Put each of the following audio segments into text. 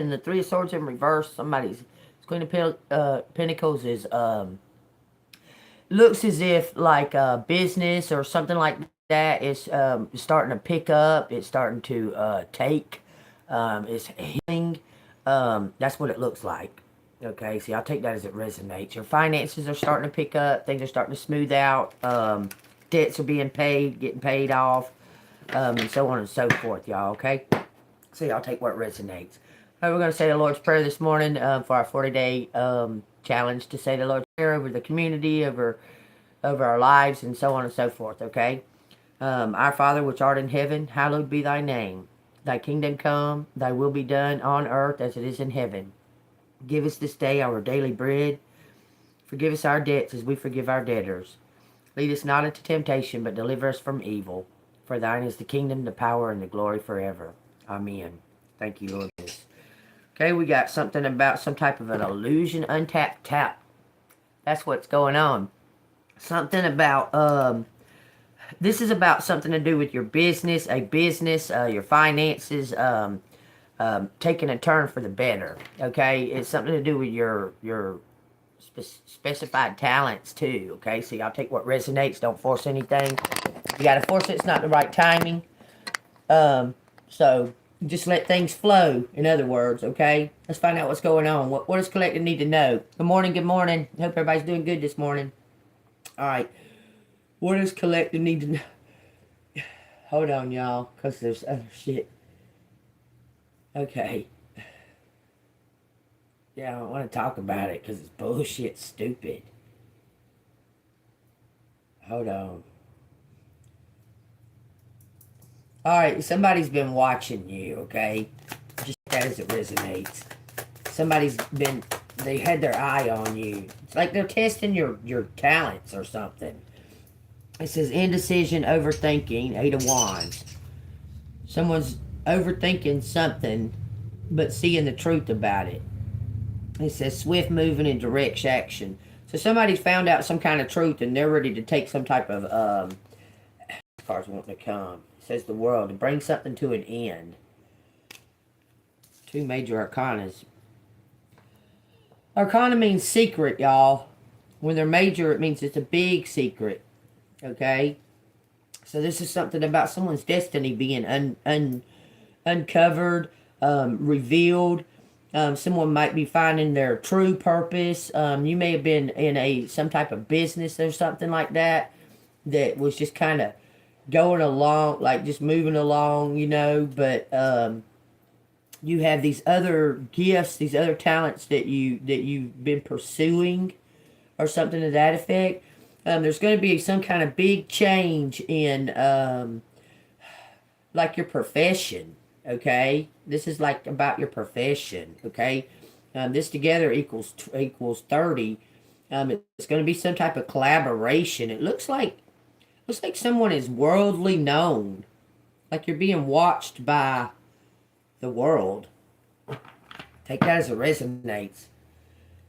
And the Three of Swords in reverse, somebody's Queen of Pentacles is looks as if like a business or something like that is starting to pick up. It's starting to take. It's healing. That's what it looks like. Okay, see, I'll take that as it resonates. Your finances are starting to pick up. Things are starting to smooth out. Debts are being paid, getting paid off, and so on and so forth, y'all. Okay, so I'll take what resonates. All right, we're going to say the Lord's Prayer this morning for our 40-day challenge to say the Lord's Prayer over the community, over our lives, and so on and so forth, okay? Our Father, which art in heaven, hallowed be thy name. Thy kingdom come, thy will be done on earth as it is in heaven. Give us this day our daily bread. Forgive us our debts as we forgive our debtors. Lead us not into temptation, but deliver us from evil. For thine is the kingdom, the power, and the glory forever. Amen. Thank you, Lord. Okay, we got something about some type of an illusion, untapped tap. That's what's going on. Something about, this is about something to do with your business, your finances, taking a turn for the better. Okay, it's something to do with your specified talents too. Okay, so y'all take what resonates. Don't force anything. If you gotta force it, it's not the right timing. So just let things flow. In other words, okay. Let's find out what's going on. What does collective need to know? Good morning. Good morning. Hope everybody's doing good this morning. All right. What does collective need to know? Hold on, y'all, because there's other shit. Okay. Yeah, I don't want to talk about it because it's bullshit stupid. Hold on. Alright, somebody's been watching you, okay? Just as it resonates. They had their eye on you. It's like they're testing your talents or something. It says indecision, overthinking, 8 of Wands. Someone's overthinking something, but seeing the truth about it. It says swift moving and direct action. So somebody's found out some kind of truth and they're ready to take some type of, cards wanting to come. It says the world, to bring something to an end. 2 major arcanas. Arcana means secret, y'all. When they're major, it means it's a big secret. Okay? So this is something about someone's destiny being uncovered, revealed. Someone might be finding their true purpose. You may have been in some type of business or something like that was just kind of going along, like just moving along, you know, but you have these other gifts, these other talents that you've been pursuing or something to that effect. There's going to be some kind of big change in like your profession. Okay, this is like about your profession. Okay, this together equals 30. It's going to be some type of collaboration. It looks like someone is worldly known, like you're being watched by the world. Take that as it resonates. It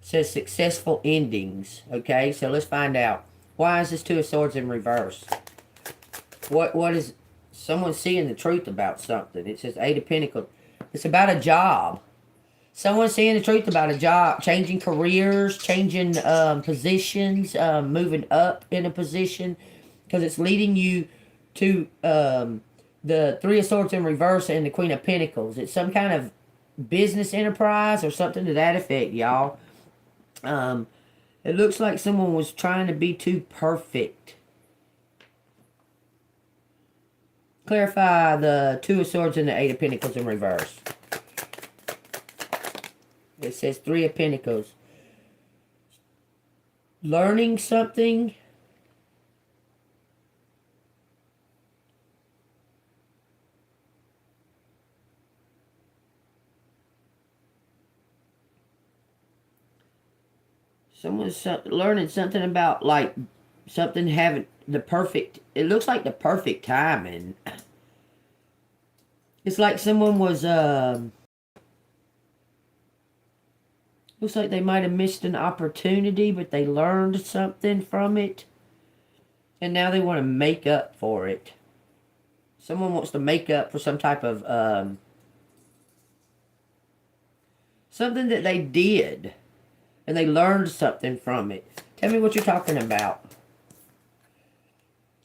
says successful endings. Okay, so let's find out. Why is this 2 of Swords in reverse? What is someone seeing the truth about something? It says 8 of Pentacles. It's about a job. Someone seeing the truth about a job, changing careers, changing positions, moving up in a position, because it's leading you to the 3 of Swords in reverse and the Queen of Pentacles. It's some kind of business enterprise or something to that effect, y'all. It looks like someone was trying to be too perfect. Clarify the 2 of Swords and the 8 of Pentacles in reverse. It says 3 of Pentacles. Learning something. Someone's learning something about, like, something having the perfect, it looks like the perfect timing. It's like someone was, looks like they might have missed an opportunity, but they learned something from it. And now they want to make up for it. Someone wants to make up for some type of, Something that they did. And they learned something from it. Tell me what you're talking about.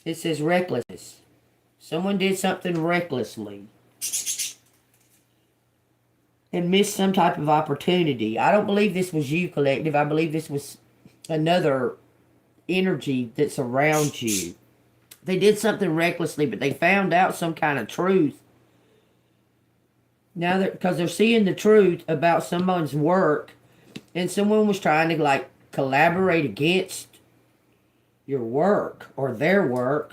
It says recklessness. Someone did something recklessly. And missed some type of opportunity. I don't believe this was you, collective. I believe this was another energy that's around you. They did something recklessly, but they found out some kind of truth. Now, because they're seeing the truth about someone's work, and someone was trying to, like, collaborate against your work or their work,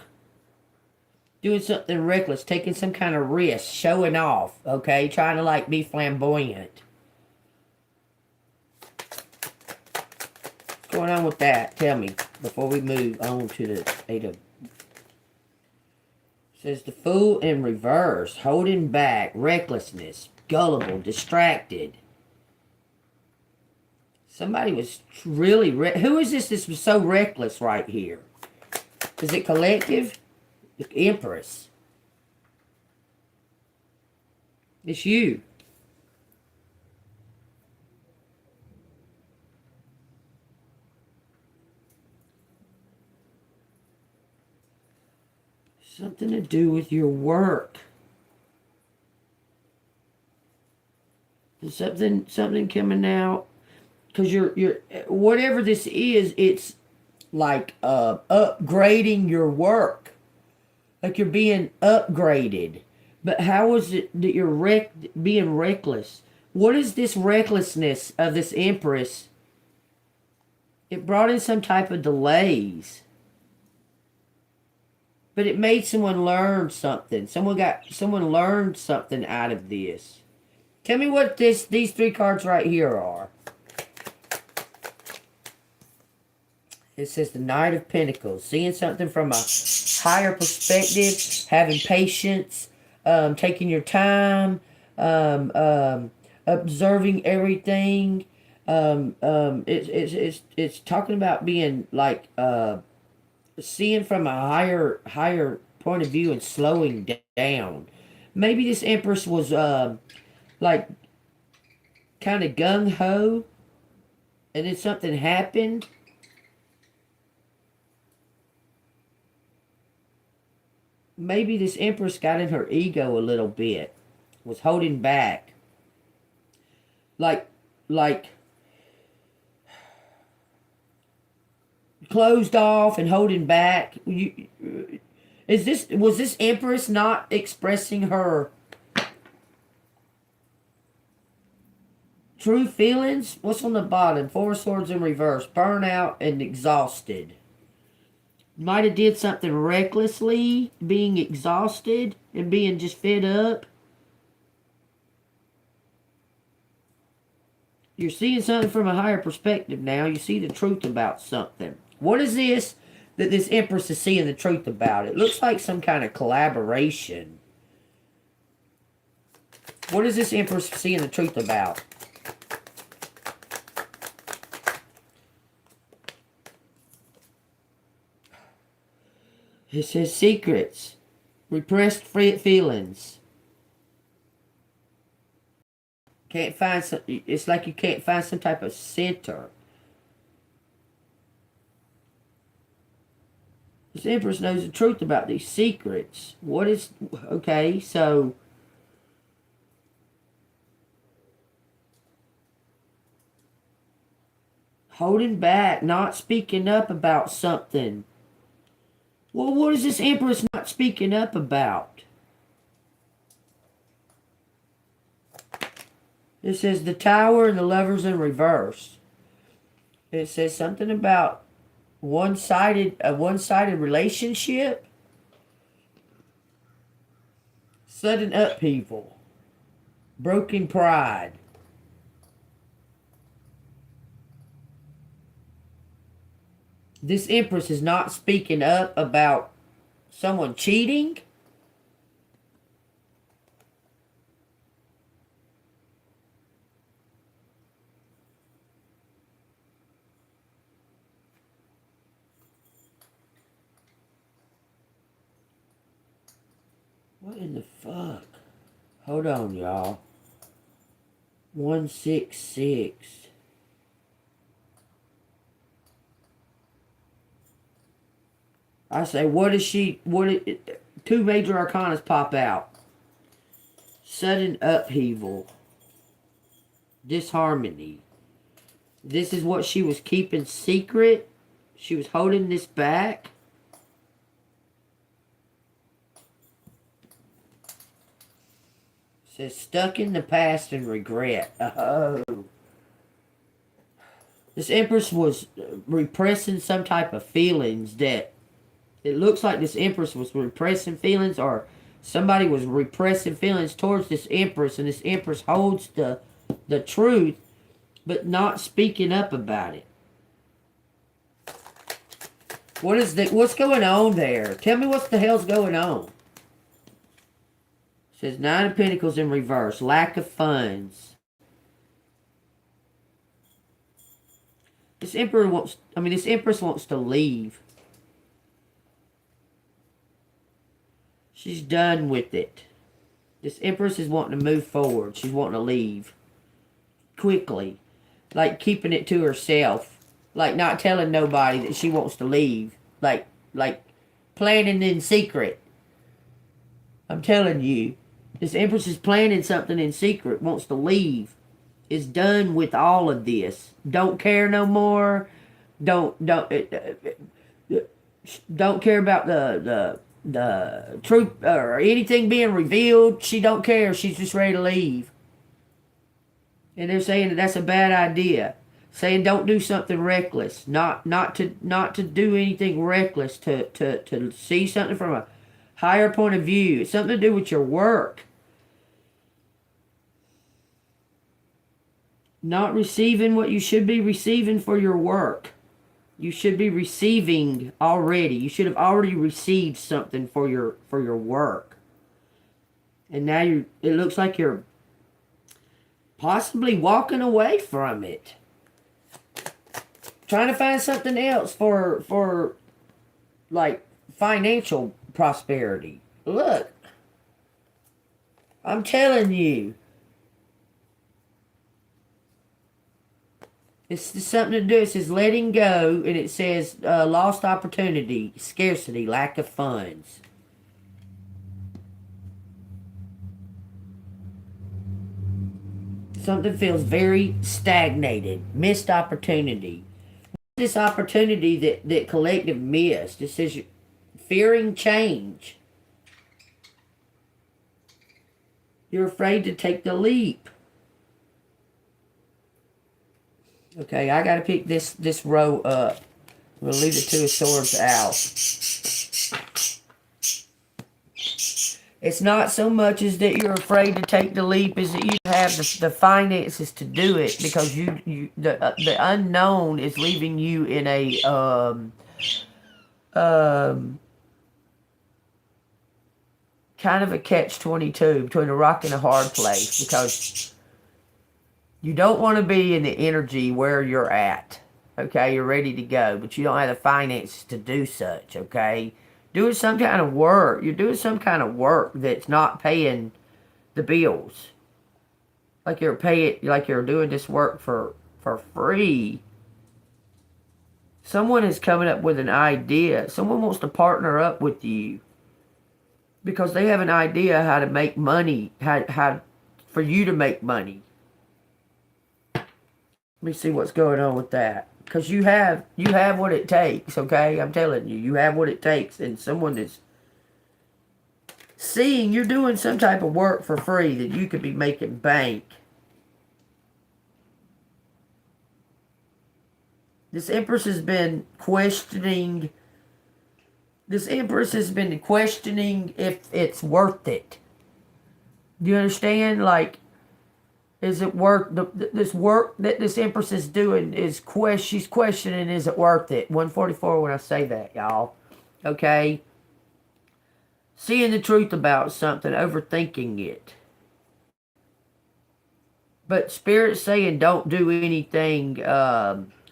doing something reckless, taking some kind of risk, showing off, okay, trying to, like, be flamboyant. What's going on with that? Tell me, before we move on to the 8 of... Says the Fool in reverse, holding back, recklessness, gullible, distracted. Somebody was really... Who is this was so reckless right here? Is it collective? The Empress. It's you. Something to do with your work. Something coming out. Because you're whatever this is, it's like upgrading your work. Like you're being upgraded. But how is it that you're being reckless? What is this recklessness of this Empress? It brought in some type of delays. But it made someone learn something. Someone learned something out of this. Tell me what these 3 cards right here are. It says the Knight of Pentacles. Seeing something from a higher perspective. Having patience. Taking your time. Observing everything. It's talking about being like... seeing from a higher point of view and slowing down. Maybe this Empress was like kind of gung-ho and then something happened. Maybe this Empress got in her ego a little bit, was holding back, like closed off and holding back. Was this Empress not expressing her true feelings? What's on the bottom? 4 swords in reverse. Burnout and exhausted. Might have did something recklessly, being exhausted and being just fed up. You're seeing something from a higher perspective now. You see the truth about something. What is this that this Empress is seeing the truth about? It looks like some kind of collaboration. What is this Empress seeing the truth about? It says secrets. Repressed feelings. Can't find some... It's like you can't find some type of center. This Empress knows the truth about these secrets. What is... Okay, so... Holding back, not speaking up about something. Well, what is this Empress not speaking up about? It says the Tower and the Lovers in reverse. It says something about a one-sided relationship. Sudden upheaval. Broken pride. This Empress is not speaking up about someone cheating. What in the fuck? Hold on, y'all. 166. I say, what is she, two major arcanas pop out. Sudden upheaval. Disharmony. This is what she was keeping secret. She was holding this back. It says, stuck in the past and regret. Oh. This Empress was repressing some type of feelings that... It looks like this Empress was repressing feelings, or somebody was repressing feelings towards this Empress, and this Empress holds the truth, but not speaking up about it. What's going on there? Tell me what the hell's going on. It says 9 of Pentacles in reverse. Lack of funds. This Empress wants to leave. She's done with it. This Empress is wanting to move forward. She's wanting to leave. Quickly. Like keeping it to herself. Like not telling nobody that she wants to leave. Like planning in secret. I'm telling you. This Empress is planning something in secret. Wants to leave. Is done with all of this. Don't care no more. Don't care about the truth or anything being revealed. She don't care. She's just ready to leave. And they're saying that that's a bad idea. Saying don't do something reckless. Not to do anything reckless. To see something from a higher point of view. It's something to do with your work. Not receiving what you should be receiving for your work. You should be receiving already. You should have already received something for your work. And now it looks like you're possibly walking away from it. Trying to find something else for like financial prosperity. Look. I'm telling you. It's something to do. It says letting go, and it says lost opportunity, scarcity, lack of funds. Something feels very stagnated, missed opportunity. This opportunity that collective missed. It says fearing change. You're afraid to take the leap. Okay, I got to pick this row up. We'll leave the Two of Swords out. It's not so much as that you're afraid to take the leap, as that you have the finances to do it, because the unknown is leaving you in a kind of a catch-22 between a rock and a hard place, because you don't want to be in the energy where you're at. Okay, you're ready to go, but you don't have the finances to do such, okay? Doing some kind of work. You're doing some kind of work that's not paying the bills. Like you're doing this work for free. Someone is coming up with an idea. Someone wants to partner up with you because they have an idea how to make money, how for you to make money. Let me see what's going on with that. Because you have what it takes, okay? I'm telling you, you have what it takes. And someone is seeing you're doing some type of work for free that you could be making bank. This Empress has been questioning. This Empress has been questioning if it's worth it. Do you understand? Like, is it worth this work that this Empress is doing? She's questioning, is it worth it? 144 when I say that, y'all. Okay? Seeing the truth about something, overthinking it. But Spirit's saying don't do anything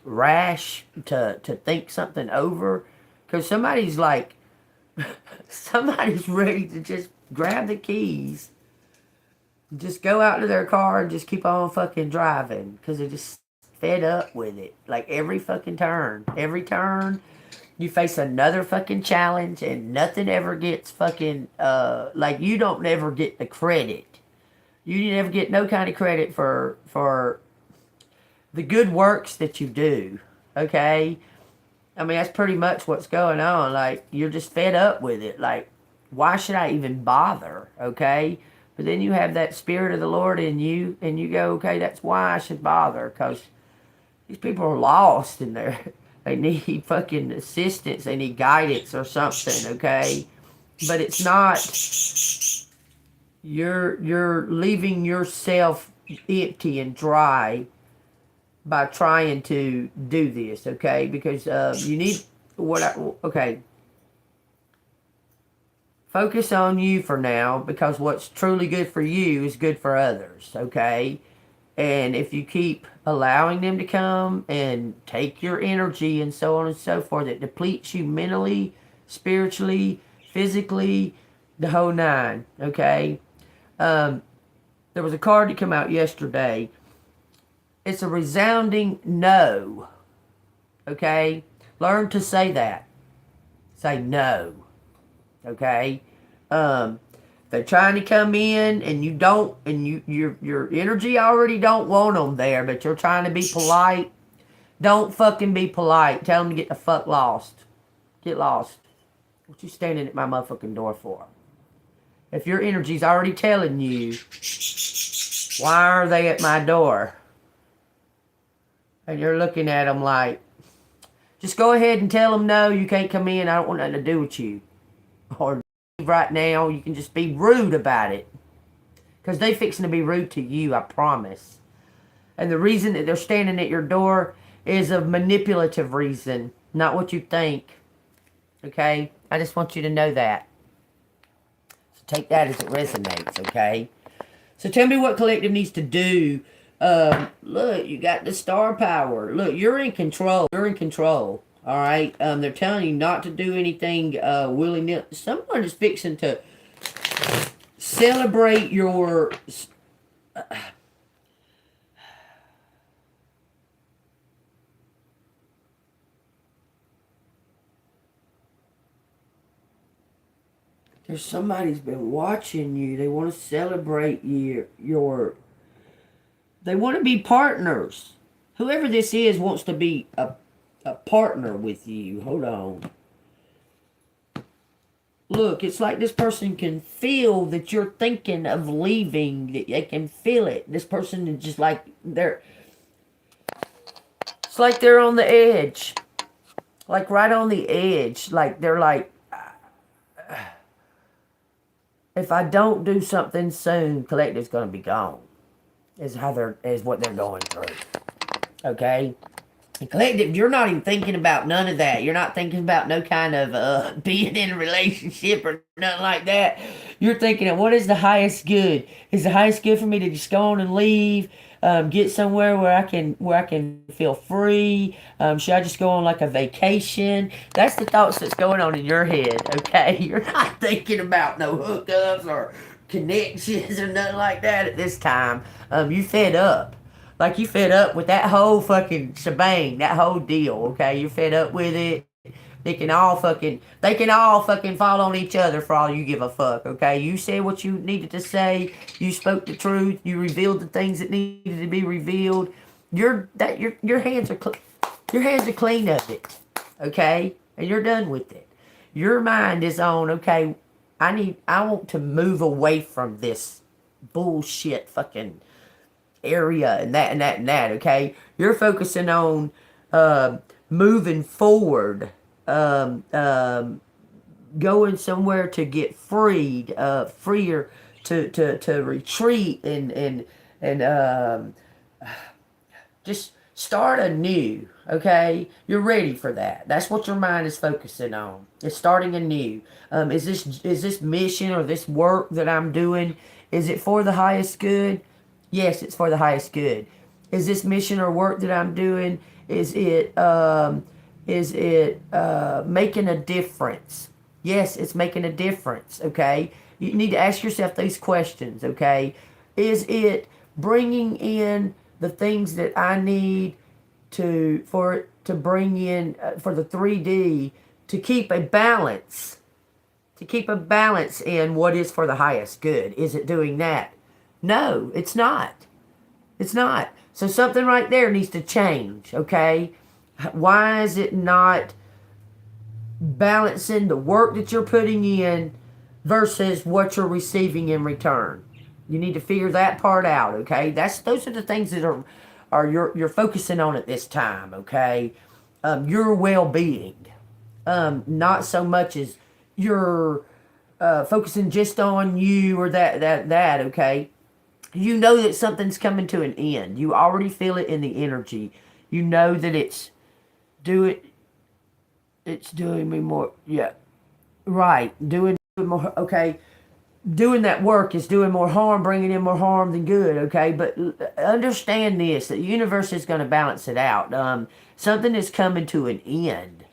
rash to think something over. Because somebody's ready to just grab the keys Just go out to their car and just keep on fucking driving because they're just fed up with it. Like every turn, you face another fucking challenge and nothing ever gets fucking, like you don't never get the credit. You never get no kind of credit for the good works that you do. Okay? I mean, that's pretty much what's going on. Like, you're just fed up with it. Like, why should I even bother? Okay? But then you have that Spirit of the Lord in you, and you go, okay, that's why I should bother, because these people are lost in there. They need fucking assistance. They need guidance or something, okay? But it's not, you're leaving yourself empty and dry by trying to do this, okay? Because you need okay. Focus on you for now, because what's truly good for you is good for others, okay? And if you keep allowing them to come and take your energy and so on and so forth, it depletes you mentally, spiritually, physically, the whole nine, okay? There was a card that came out yesterday. It's a resounding no. Okay? Learn to say that. Say no. Okay? They're trying to come in and you don't, and your energy already don't want them there, but you're trying to be polite. Don't fucking be polite. Tell them to get the fuck lost. Get lost. What you standing at my motherfucking door for? If your energy's already telling you, why are they at my door? And you're looking at them like, just go ahead and tell them no, you can't come in. I don't want nothing to do with you. Or right now, you can just be rude about it. Because they fixing to be rude to you, I promise. And the reason that they're standing at your door is a manipulative reason, not what you think. Okay? I just want you to know that. So take that as it resonates, okay? So tell me what collective needs to do. Look, you got the star power. Look, you're in control. You're in control. All right. They're telling you not to do anything willy-nilly. Someone is fixing to celebrate your. There's somebody's been watching you. They want to celebrate your. They want to be partners. Whoever this is wants to be a partner with you. Hold on. Look, it's like this person can feel that you're thinking of leaving. They can feel it. This person is just like it's like they're on the edge. Like right on the edge. Like they're like, if I don't do something soon, collective's going to be gone. Is what they're going through. Okay? And collective, you're not even thinking about none of that. You're not thinking about no kind of being in a relationship or nothing like that. You're thinking of what is the highest good? Is the highest good for me to just go on and leave? Get somewhere where I can feel free? Should I just go on like a vacation? That's the thoughts that's going on in your head, okay? You're not thinking about no hookups or connections or nothing like that at this time. You fed up. Like you fed up with that whole fucking shebang, that whole deal, okay? You're fed up with it. They can all fucking fall on each other for all you give a fuck, okay? You said what you needed to say. You spoke the truth. You revealed the things that needed to be revealed. Your hands are clean of it, okay? And you're done with it. Your mind is on, okay, I want to move away from this bullshit fucking area and that, okay? You're focusing on moving forward, going somewhere to get freed, freer to retreat and just start anew, okay? You're ready for that. That's what your mind is focusing on. It's starting anew. Is this mission or this work that I'm doing, is it for the highest good? Yes, it's for the highest good. Is this mission or work that I'm doing, is it making a difference? Yes, it's making a difference, okay? You need to ask yourself these questions, okay? Is it bringing in the things that I need for it to bring in for the 3D to keep a balance? To keep a balance in what is for the highest good. Is it doing that? No, it's not. It's not. So something right there needs to change, okay? Why is it not balancing the work that you're putting in versus what you're receiving in return? You need to figure that part out, okay? Those are the things that you're focusing on at this time, okay? Your well-being, not so much as you're focusing just on you or that, okay? You know that something's coming to an end. You already feel it in the energy. You know that it's doing me more, yeah, right, doing more, okay? Doing that work is doing more harm, bringing in more harm than good, okay? But understand this, that the universe is going to balance it out. Something is coming to an end.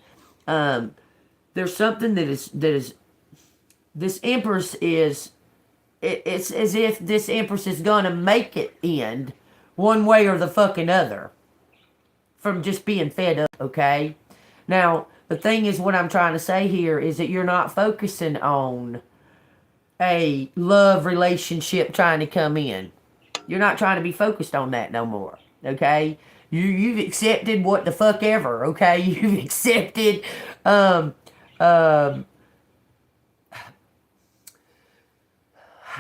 There's something that is this Empress is, it's as if this Empress is going to make it end one way or the fucking other from just being fed up, okay? Now, the thing is, what I'm trying to say here is that you're not focusing on a love relationship trying to come in. You're not trying to be focused on that no more, okay? You've accepted what the fuck ever, okay? You've accepted, how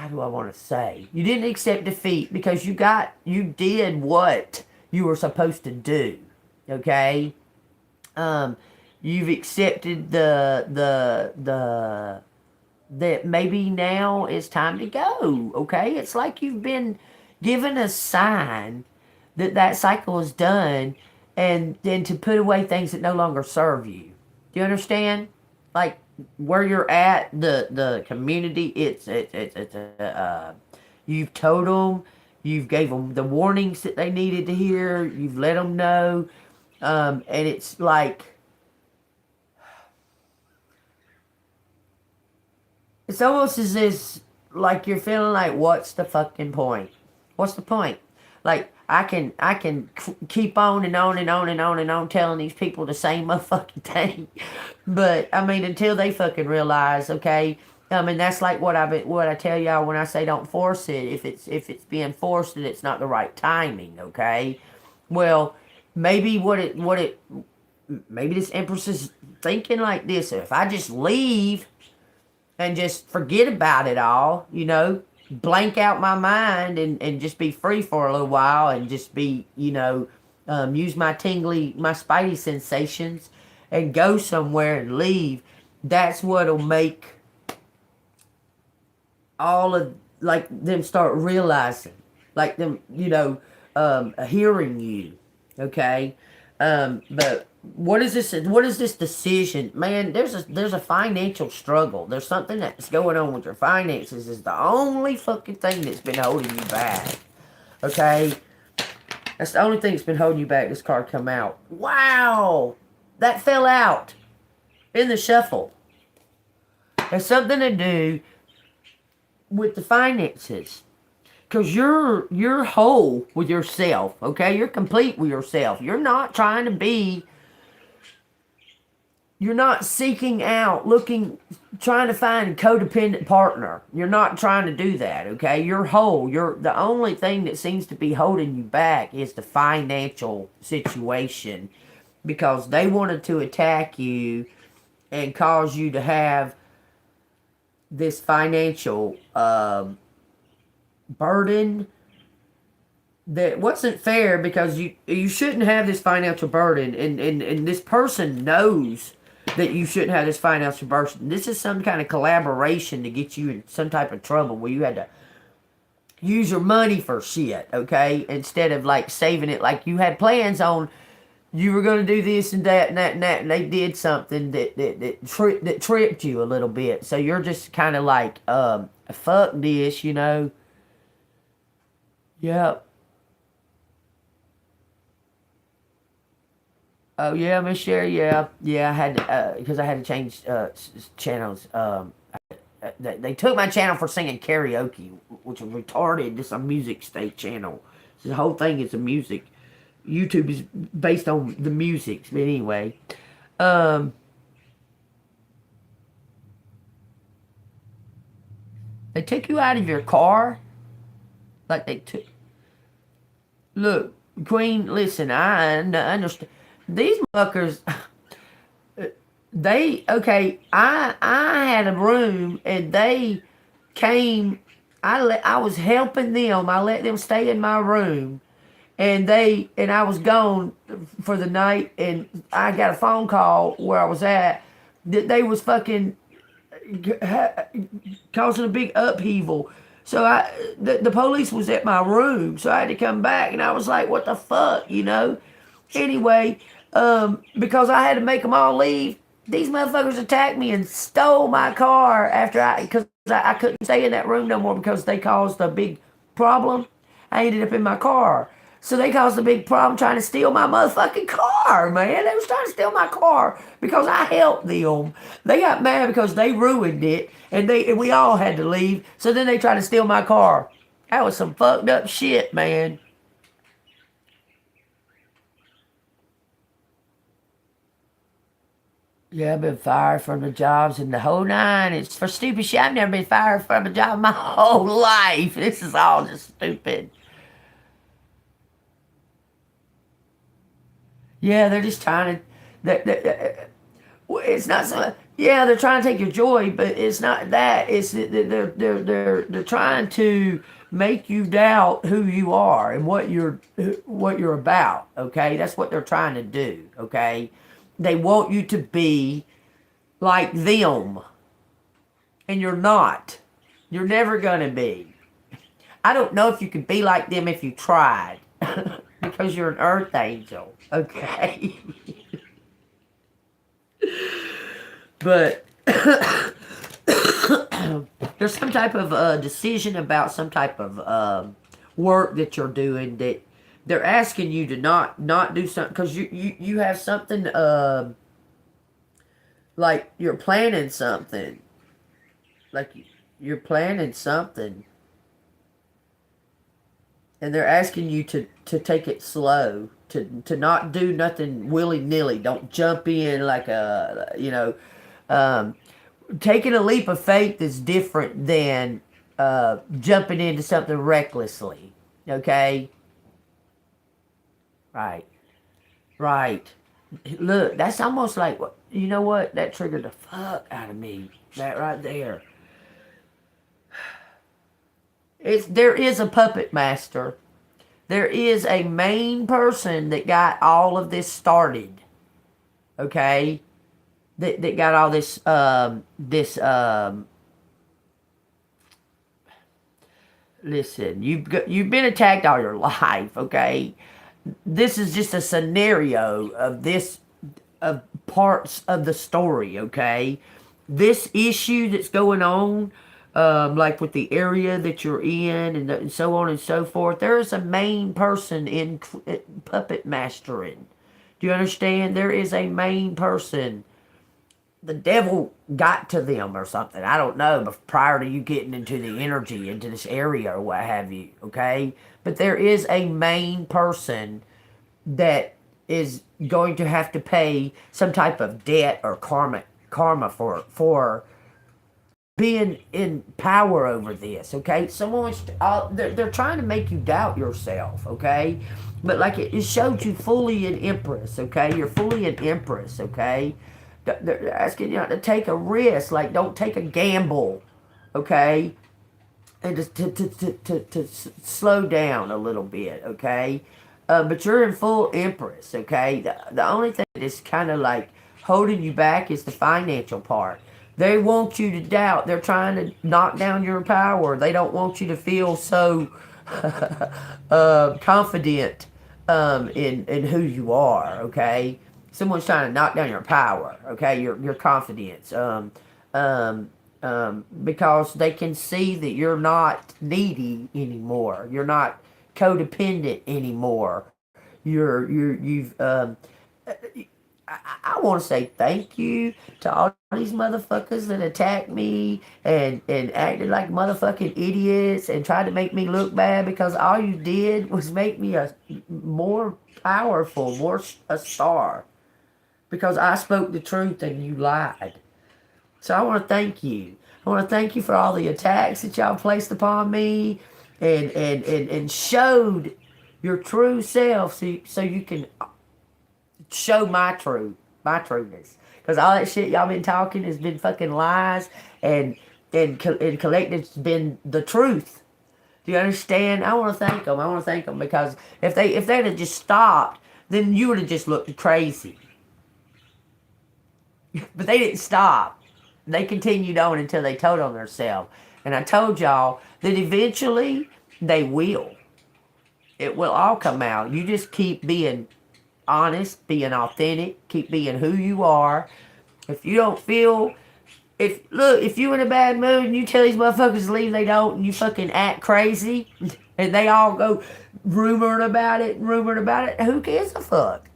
do I want to say? You didn't accept defeat because you did what you were supposed to do, okay? You've accepted that maybe now it's time to go, okay? It's like you've been given a sign that cycle is done, and then to put away things that no longer serve you. Do you understand? Like where you're at, the community, you've told them, you've gave them the warnings that they needed to hear, you've let them know, and it's like, it's almost as if, like, you're feeling like, what's the fucking point? What's the point? Like, I can keep on and on and on and on and on telling these people the same motherfucking thing. But, I mean, until they fucking realize, okay, I mean, that's like what I tell y'all when I say don't force it. If it's being forced, and it's not the right timing, okay? Well, maybe maybe this Empress is thinking like this. If I just leave and just forget about it all, blank out my mind and just be free for a little while and just be, use my spidey sensations and go somewhere and leave. That's what'll make all of, like, them start realizing, like them, hearing you, okay? But what is this decision? Man, there's a financial struggle. There's something that's going on with your finances. Is the only fucking thing that's been holding you back. Okay? That's the only thing that's been holding you back. This card come out. Wow! That fell out in the shuffle. There's something to do with the finances. Because you're whole with yourself, okay? You're complete with yourself. You're not trying to be... You're not seeking out, trying to find a codependent partner. You're not trying to do that, okay? You're whole. The only thing that seems to be holding you back is the financial situation. Because they wanted to attack you and cause you to have this financial burden that wasn't fair, because you shouldn't have this financial burden, and this person knows that you shouldn't have this financial burden. This is some kind of collaboration to get you in some type of trouble where you had to use your money for shit, okay? Instead of like saving it, like you had plans on, you were going to do this and that and that and that, and they did something that tripped you a little bit. So you're just kind of like, fuck this, Yep. Oh yeah, Miss Sherry. Yeah, I had to, because I had to change channels. They took my channel for singing karaoke which is retarded. This is a music state channel. So the whole thing is a music. YouTube is based on the music. But anyway, they took you out of your car, like they took. Look, Queen, listen. I understand. These fuckers. I had a room and they came. I was helping them. I let them stay in my room, and I was gone for the night, and I got a phone call where I was at that they was fucking causing a big upheaval. So the police was at my room, so I had to come back, and I was like, what the fuck, you know? Anyway, because I had to make them all leave, these motherfuckers attacked me and stole my car because I couldn't stay in that room no more because they caused a big problem. I ended up in my car. So they caused a big problem trying to steal my motherfucking car, man. They was trying to steal my car because I helped them. They got mad because they ruined it, and we all had to leave. So then they tried to steal my car. That was some fucked up shit, man. Yeah, I've been fired from the jobs and the whole nine. It's for stupid shit. I've never been fired from a job my whole life. This is all just stupid. Yeah, they're just trying to. It's not so. Yeah, they're trying to take your joy, but it's not that. It's they're trying to make you doubt who you are and what you're about. Okay, that's what they're trying to do. Okay, they want you to be like them, and you're not. You're never gonna be. I don't know if you could be like them if you tried, because you're an earth angel. Okay. But there's some type of decision about some type of work that you're doing that they're asking you to not do something because you have something like you're planning something, like you're planning something, and they're asking you to take it slow, to not do nothing willy-nilly. Don't jump in like taking a leap of faith is different than jumping into something recklessly. Okay? Right. Right. Look, that's almost like, you know what? That triggered the fuck out of me. That right there. There is a puppet master. There is a main person that got all of this started. Okay? That got all this listen, you've been attacked all your life, okay? This is just a scenario of parts of the story, okay? This issue that's going on, like with the area that you're in and so on and so forth, there is a main person in puppet mastering. Do you understand? There is a main person. The devil got to them or something. I don't know, but prior to you getting into the energy, into this area or what have you, okay? But there is a main person that is going to have to pay some type of debt or karma for being in power over this, okay? They're trying to make you doubt yourself, okay? But like it showed you fully an empress, okay? You're fully an empress, okay? They're asking you not to take a risk, like don't take a gamble, okay? And just to slow down a little bit, okay? But you're in full empress, okay? The only thing that's kind of like holding you back is the financial part. They want you to doubt. They're trying to knock down your power. They don't want you to feel so confident in who you are, okay? Someone's trying to knock down your power, okay? Your confidence. Because they can see that you're not needy anymore. You're not codependent anymore. You've I want to say thank you to all these motherfuckers that attacked me and acted like motherfucking idiots and tried to make me look bad, because all you did was make me a more powerful, more a star, because I spoke the truth and you lied. So I want to thank you. I want to thank you for all the attacks that y'all placed upon me and showed your true self, so you can show my truthness. Because all that shit y'all been talking has been fucking lies, and collected's been the truth. Do you understand? I want to thank them. I want to thank them, because if they'd have just stopped, then you would have just looked crazy. But they didn't stop. They continued on until they told on themselves. And I told y'all that eventually they will. It will all come out. You just keep being honest, being authentic, keep being who you are. If you don't feel, if you in a bad mood and you tell these motherfuckers to leave, they don't, and you fucking act crazy, and they all go rumoring about it, who gives a fuck?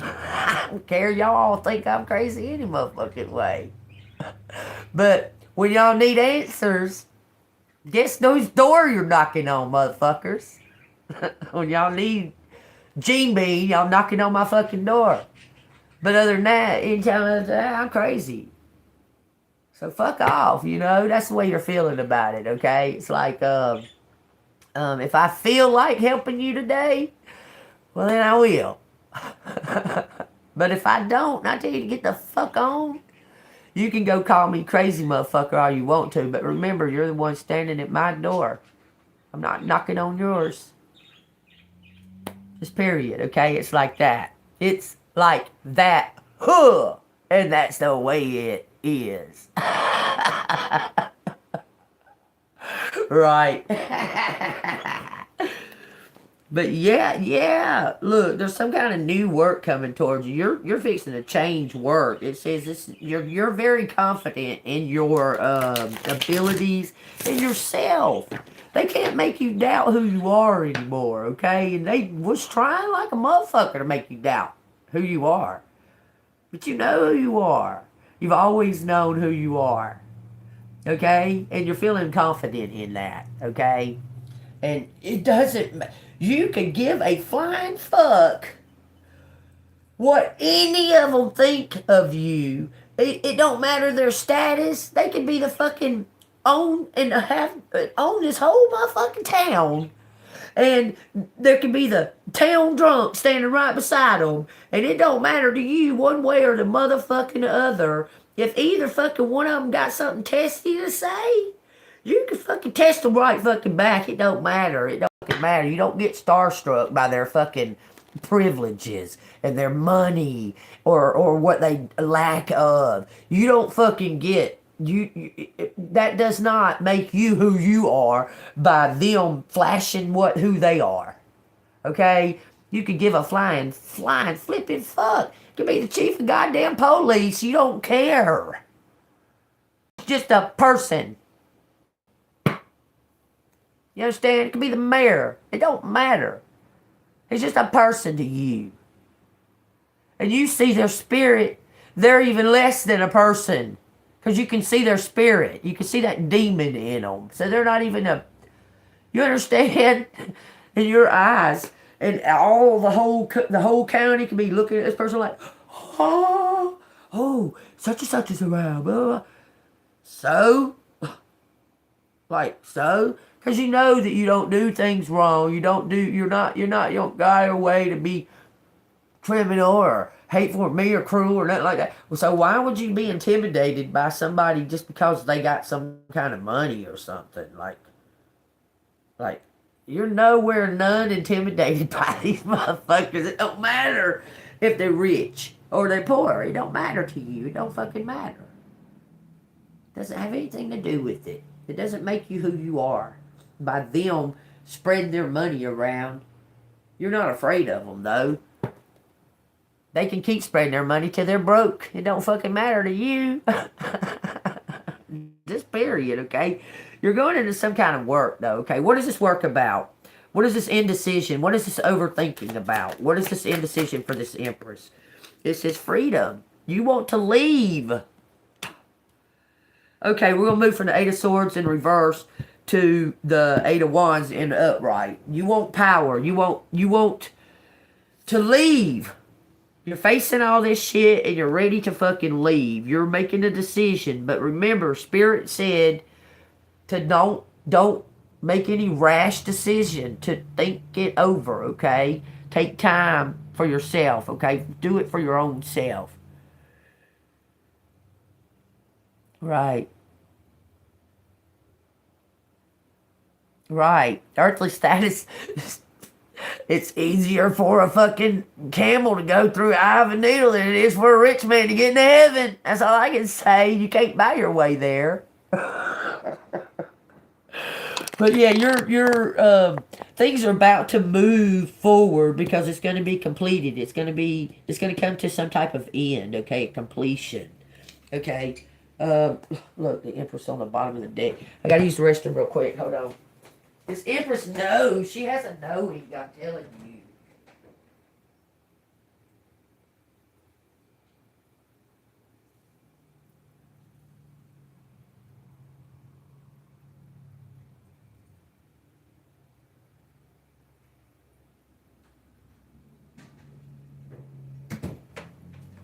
I don't care. Y'all all think I'm crazy any motherfucking way. But when y'all need answers, guess whose door you're knocking on, motherfuckers? When y'all need JEANBEAN, y'all knocking on my fucking door. But other than that, anytime I'm crazy. So fuck off, you know? That's the way you're feeling about it, okay? It's like, if I feel like helping you today, well then I will. But if I don't, I tell you to get the fuck on. You can go call me crazy motherfucker all you want to, but remember, you're the one standing at my door. I'm not knocking on yours. Just period, okay? It's like that. It's like that. Huh! And that's the way it is. Right. But yeah. Look, there's some kind of new work coming towards you. You're fixing to change work. It says this. You're very confident in your abilities and yourself. They can't make you doubt who you are anymore, okay? And they was trying like a motherfucker to make you doubt who you are. But you know who you are. You've always known who you are, okay? And you're feeling confident in that, okay? And it doesn't... You can give a flying fuck what any of them think of you. It don't matter their status. They could be the fucking own this whole motherfucking town. And there could be the town drunk standing right beside them. And it don't matter to you one way or the motherfucking other. If either fucking one of them got something testy to say, you can fucking test them right fucking back. It don't matter. It don't fucking matter. You don't get starstruck by their fucking privileges and their money or what they lack of. You don't fucking get... that does not make you who you are by them flashing who they are. Okay? You could give a flying flipping fuck. You could be the chief of goddamn police. You don't care. Just a person. You understand? It could be the mayor. It don't matter. It's just a person to you. And you see their spirit. They're even less than a person. Because you can see their spirit. You can see that demon in them. So they're not even a... You understand? In your eyes. And all the whole county can be looking at this person like, oh, such and such is around. Blah, blah. So? Like, so? Because you know that you don't do things wrong. You don't got your way to be criminal or hateful or mean or cruel or nothing like that. Well, so why would you be intimidated by somebody just because they got some kind of money or something? Like you're nowhere none intimidated by these motherfuckers. It don't matter if they're rich or they're poor. It don't matter to you. It don't fucking matter. It doesn't have anything to do with it. It doesn't make you who you are by them spreading their money around. You're not afraid of them, though. They can keep spreading their money till they're broke. It don't fucking matter to you. Just period, okay? You're going into some kind of work, though, okay? What is this work about? What is this indecision? What is this overthinking about? What is this indecision for this Empress? It says freedom. You want to leave. Okay, we're going to move from the Eight of Swords in reverse to the Eight of Wands in the upright. You want power. You want to leave. You're facing all this shit and you're ready to fucking leave. You're making a decision. But remember, Spirit said to don't make any rash decision. To think it over, okay? Take time for yourself, okay? Do it for your own self. Right. Right. Earthly status, it's easier for a fucking camel to go through the eye of a needle than it is for a rich man to get into heaven. That's all I can say. You can't buy your way there. But yeah, your things are about to move forward because it's going to be completed. It's going to come to some type of end, okay, completion. Okay. Look, the Empress on the bottom of the deck. I gotta use the restroom real quick. Hold on. This Empress knows. She has a knowing, I'm telling you.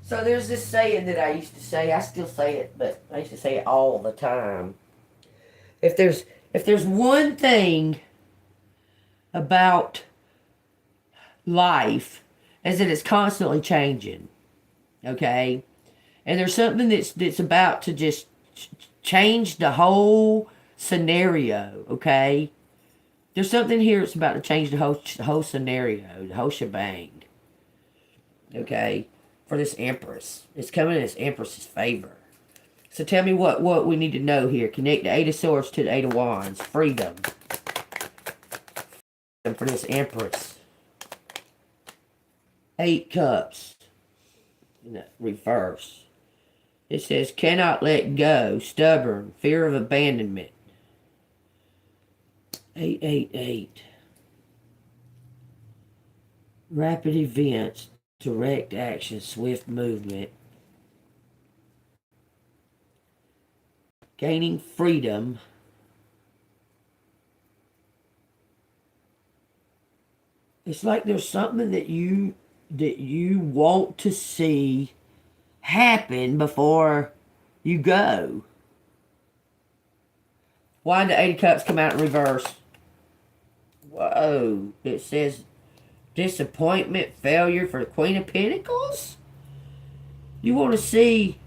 So there's this saying that I used to say. I still say it, but I used to say it all the time. If there's one thing about life, is that it's constantly changing. Okay? And there's something that's about to just change the whole scenario, okay? There's something here that's about to change the whole scenario, the whole shebang. Okay? For this Empress. It's coming in this Empress's favor. So tell me what we need to know here. Connect the Eight of Swords to the Eight of Wands. Freedom. And for this Empress. 8 Cups. In the reverse. It says, cannot let go. Stubborn. Fear of abandonment. 888. Rapid events. Direct action, swift movement. Gaining freedom. It's like there's something that you want to see happen before you go. Why did the Eight of Cups come out in reverse? Whoa. It says disappointment, failure for the Queen of Pentacles? You want to see...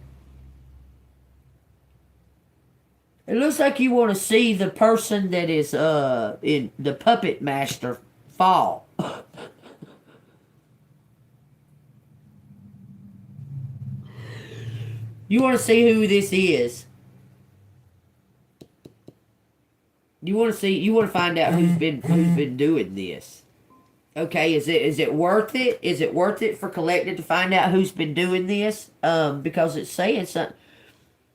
It looks like you want to see the person that is in the puppet master fall. You want to see who this is. You want to find out who's been doing this. Okay, is it worth it? Is it worth it for Collective to find out who's been doing this? Because it's saying something.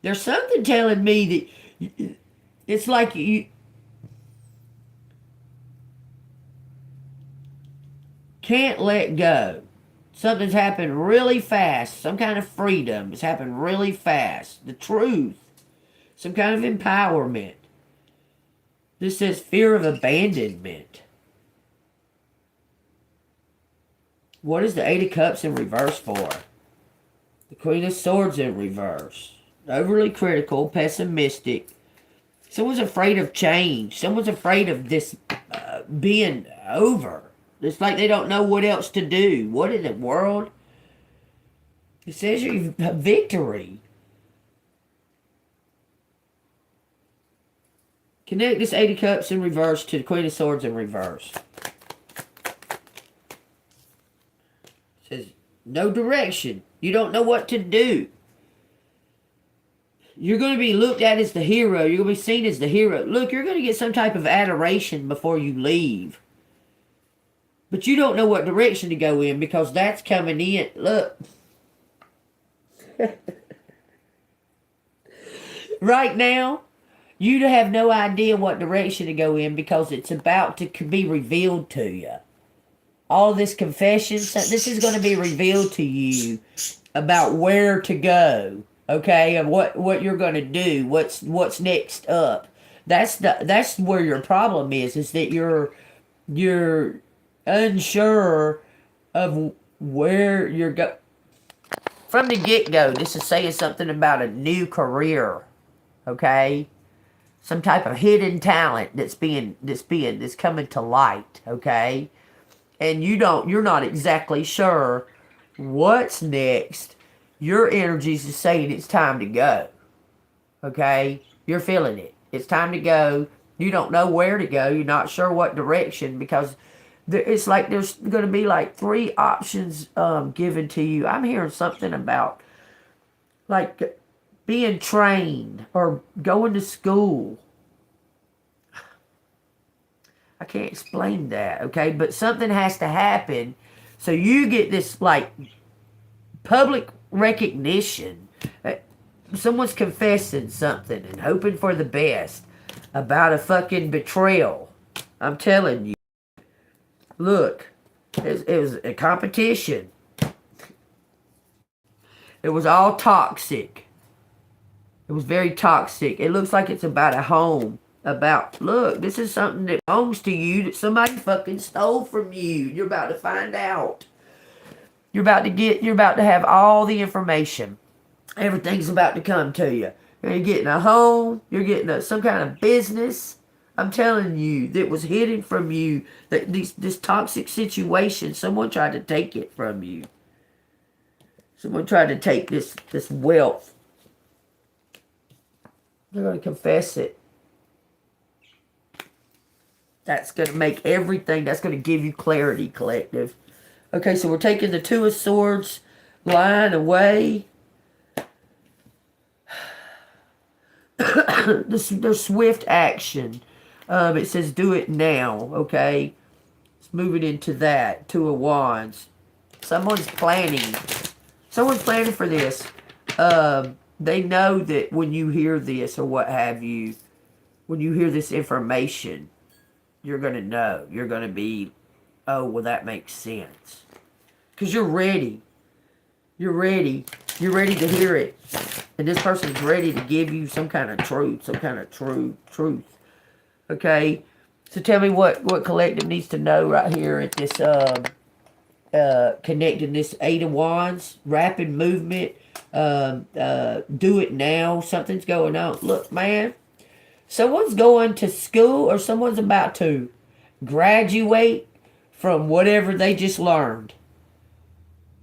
There's something telling me that it's like you can't let go. Something's happened really fast. Some kind of freedom has happened really fast. The truth. Some kind of empowerment. This says fear of abandonment. What is the Eight of Cups in reverse for? The Queen of Swords in reverse. Overly critical, pessimistic. Someone's afraid of change. Someone's afraid of this being over. It's like they don't know what else to do. What in the world? It says you have victory. Connect this Eight of Cups in reverse to the Queen of Swords in reverse. Says, no direction. You don't know what to do. You're going to be looked at as the hero. You're going to be seen as the hero. Look, you're going to get some type of adoration before you leave. But you don't know what direction to go in because that's coming in. Look. Right now, you have no idea what direction to go in because it's about to be revealed to you. all this confession, so this is going to be revealed to you about where to go, okay, and what you're going to do, what's next up. That's where your problem is that you're unsure of where you're go. From the get-go, this is saying something about a new career, okay? Some type of hidden talent that's coming to light, okay? And you're not exactly sure what's next. Your energies is saying it's time to go, okay? You're feeling it. It's time to go. You don't know where to go. You're not sure what direction, because it's like there's going to be like 3 options given to you. I'm hearing something about like being trained or going to school. I can't explain that, okay? But something has to happen so you get this like public recognition. Someone's confessing something and hoping for the best about a fucking betrayal. I'm telling you. Look, it was a competition. It was all toxic. It was very toxic. It looks like it's about a home. Look, this is something that belongs to you that somebody fucking stole from you. You're about to find out. You're about to have all the information. Everything's about to come to you. You're getting a home. You're getting some kind of business. I'm telling you, that was hidden from you. That this toxic situation, someone tried to take it from you. Someone tried to take this wealth. They're going to confess it. That's going to make everything, that's going to give you clarity, collective. Okay, so we're taking the 2 of Swords line away. The swift action. It says do it now, okay? It's moving into that. 2 of Wands. Someone's planning. Someone's planning for this. They know that when you hear this or what have you, when you hear this information, you're going to know. You're going to be, oh, well, that makes sense. Because you're ready. You're ready. You're ready to hear it. And this person's ready to give you some kind of truth. Some kind of truth. Okay? So tell me what collective needs to know right here at this, connecting this 8 of Wands. Rapid movement. Do it now. Something's going on. Look, man. Someone's going to school or someone's about to graduate from whatever they just learned.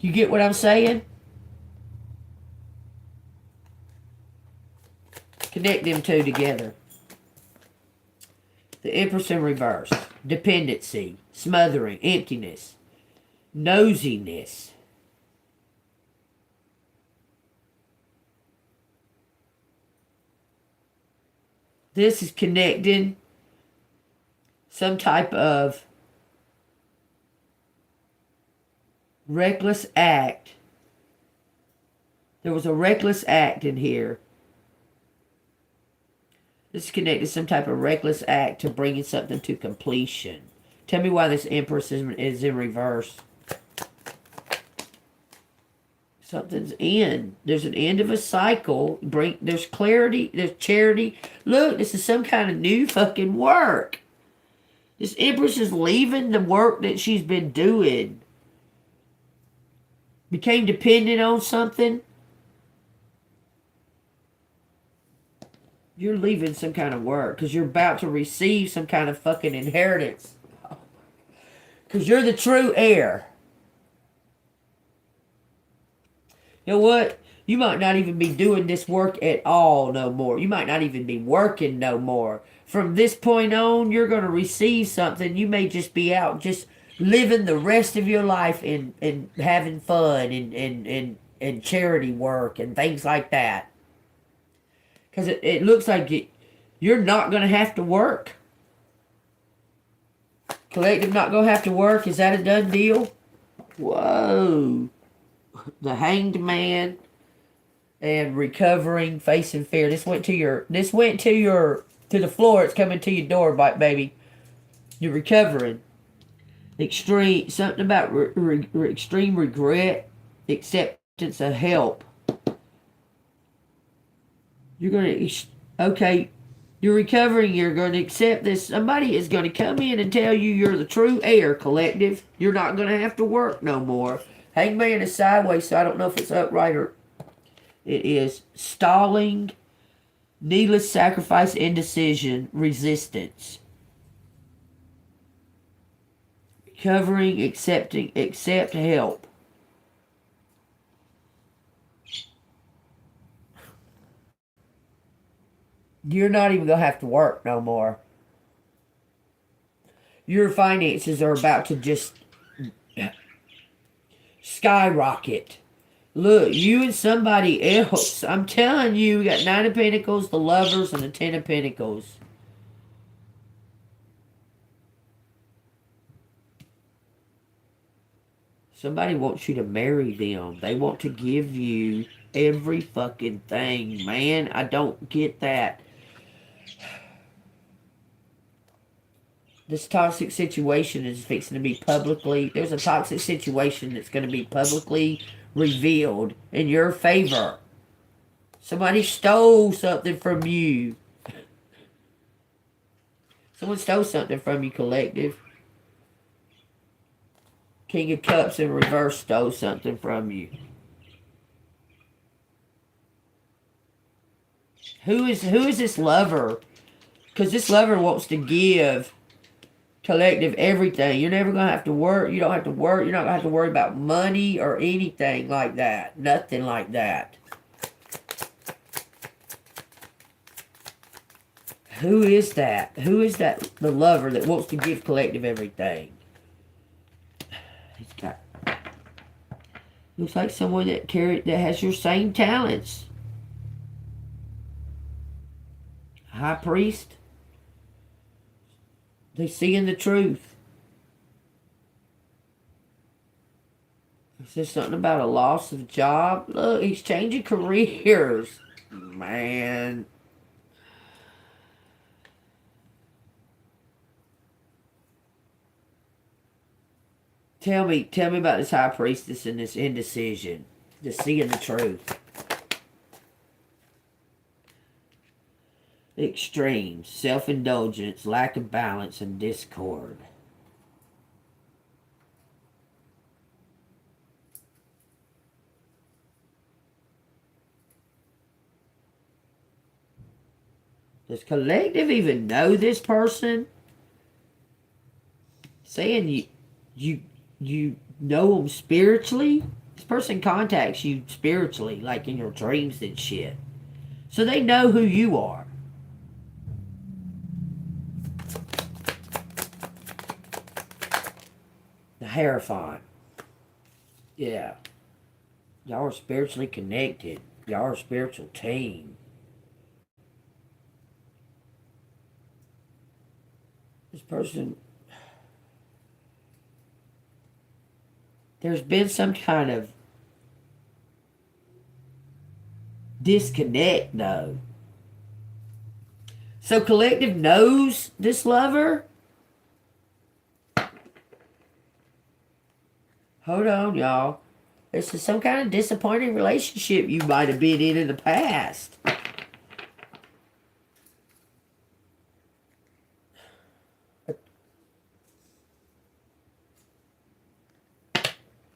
You get what I'm saying? Connect them 2 together. The Empress in reverse. Dependency. Smothering. Emptiness. Nosiness. This is connecting some type of reckless act. There was a reckless act in here. This is connected to some type of reckless act to bringing something to completion. Tell me why this Empress is in reverse. Something's end. There's an end of a cycle. There's clarity. There's charity. Look, this is some kind of new fucking work. This Empress is leaving the work that she's been doing. Became dependent on something. You're leaving some kind of work because you're about to receive some kind of fucking inheritance. Because you're the true heir. You know what? You might not even be doing this work at all no more. You might not even be working no more. From this point on, you're going to receive something. You may just be out just living the rest of your life and having fun and charity work and things like that. Because it looks like you're not going to have to work. Collective not going to have to work. Is that a done deal? Whoa. The Hanged Man and recovering, facing fear. This went to the floor. It's coming to your door, baby. You're recovering. Extreme, something about extreme regret, acceptance of help. You're going to, okay, you're recovering, you're going to accept this. Somebody is going to come in and tell you you're the true heir, collective. You're not going to have to work no more. Hangman is sideways, so I don't know if it's upright or it is. Stalling, needless sacrifice, indecision, resistance. Recovering, accepting, accept help. You're not even going to have to work no more. Your finances are about to just skyrocket. Look, you and somebody else. I'm telling you, we got 9 of Pentacles, the Lovers, and the 10 of Pentacles. Somebody wants you to marry them. They want to give you every fucking thing, man. I don't get that. This toxic situation is fixing to be publicly... There's a toxic situation that's going to be publicly revealed in your favor. Somebody stole something from you. Someone stole something from you, collective. King of Cups in reverse stole something from you. Who is this lover? Because this lover wants to give collective everything. You're never going to have to work. You don't have to work. You're not going to have to worry about money or anything like that. Nothing like that. Who is that? Who is that? The lover that wants to give collective everything. He's got... Looks like someone that has your same talents. High priest. They seeing the truth. Is there something about a loss of job? Look, he's changing careers. Man. Tell me about this high priestess and this indecision. Just seeing the truth. Extremes, self-indulgence, lack of balance, and discord. Does collective even know this person? Saying you know them spiritually? This person contacts you spiritually, like in your dreams and shit. So they know who you are. The Hierophant. Yeah. Y'all are spiritually connected. Y'all are a spiritual team. This person... There's been some kind of disconnect, though. So collective knows this lover? Hold on, y'all. This is some kind of disappointing relationship you might have been in the past.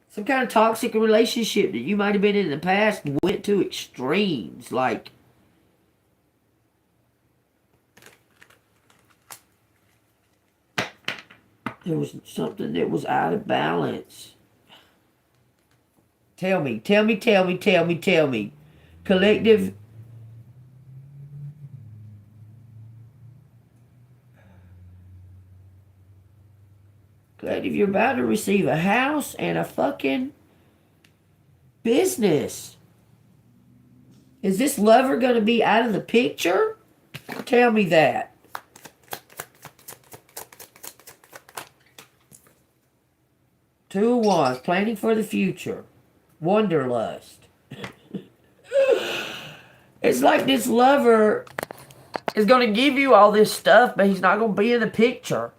Some kind of toxic relationship that you might have been in the past went to extremes. Like, there was something that was out of balance. Tell me. Collective. Collective, you're about to receive a house and a fucking business. Is this lover going to be out of the picture? Tell me that. Two of Wands, planning for the future. Wanderlust. It's like this lover is going to give you all this stuff, but he's not going to be in the picture.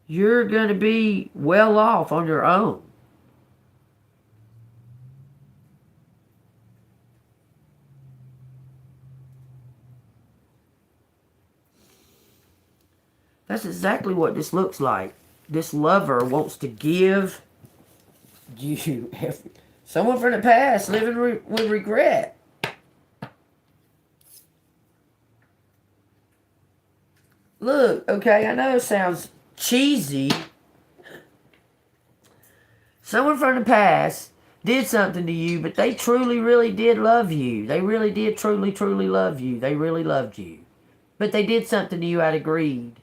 You're going to be well off on your own. That's exactly what this looks like. This lover wants to give you someone from the past living with regret. Look, okay, I know it sounds cheesy. Someone from the past did something to you, but they truly, really did love you. They really did truly, truly love you. They really loved you. But they did something to you out of greed.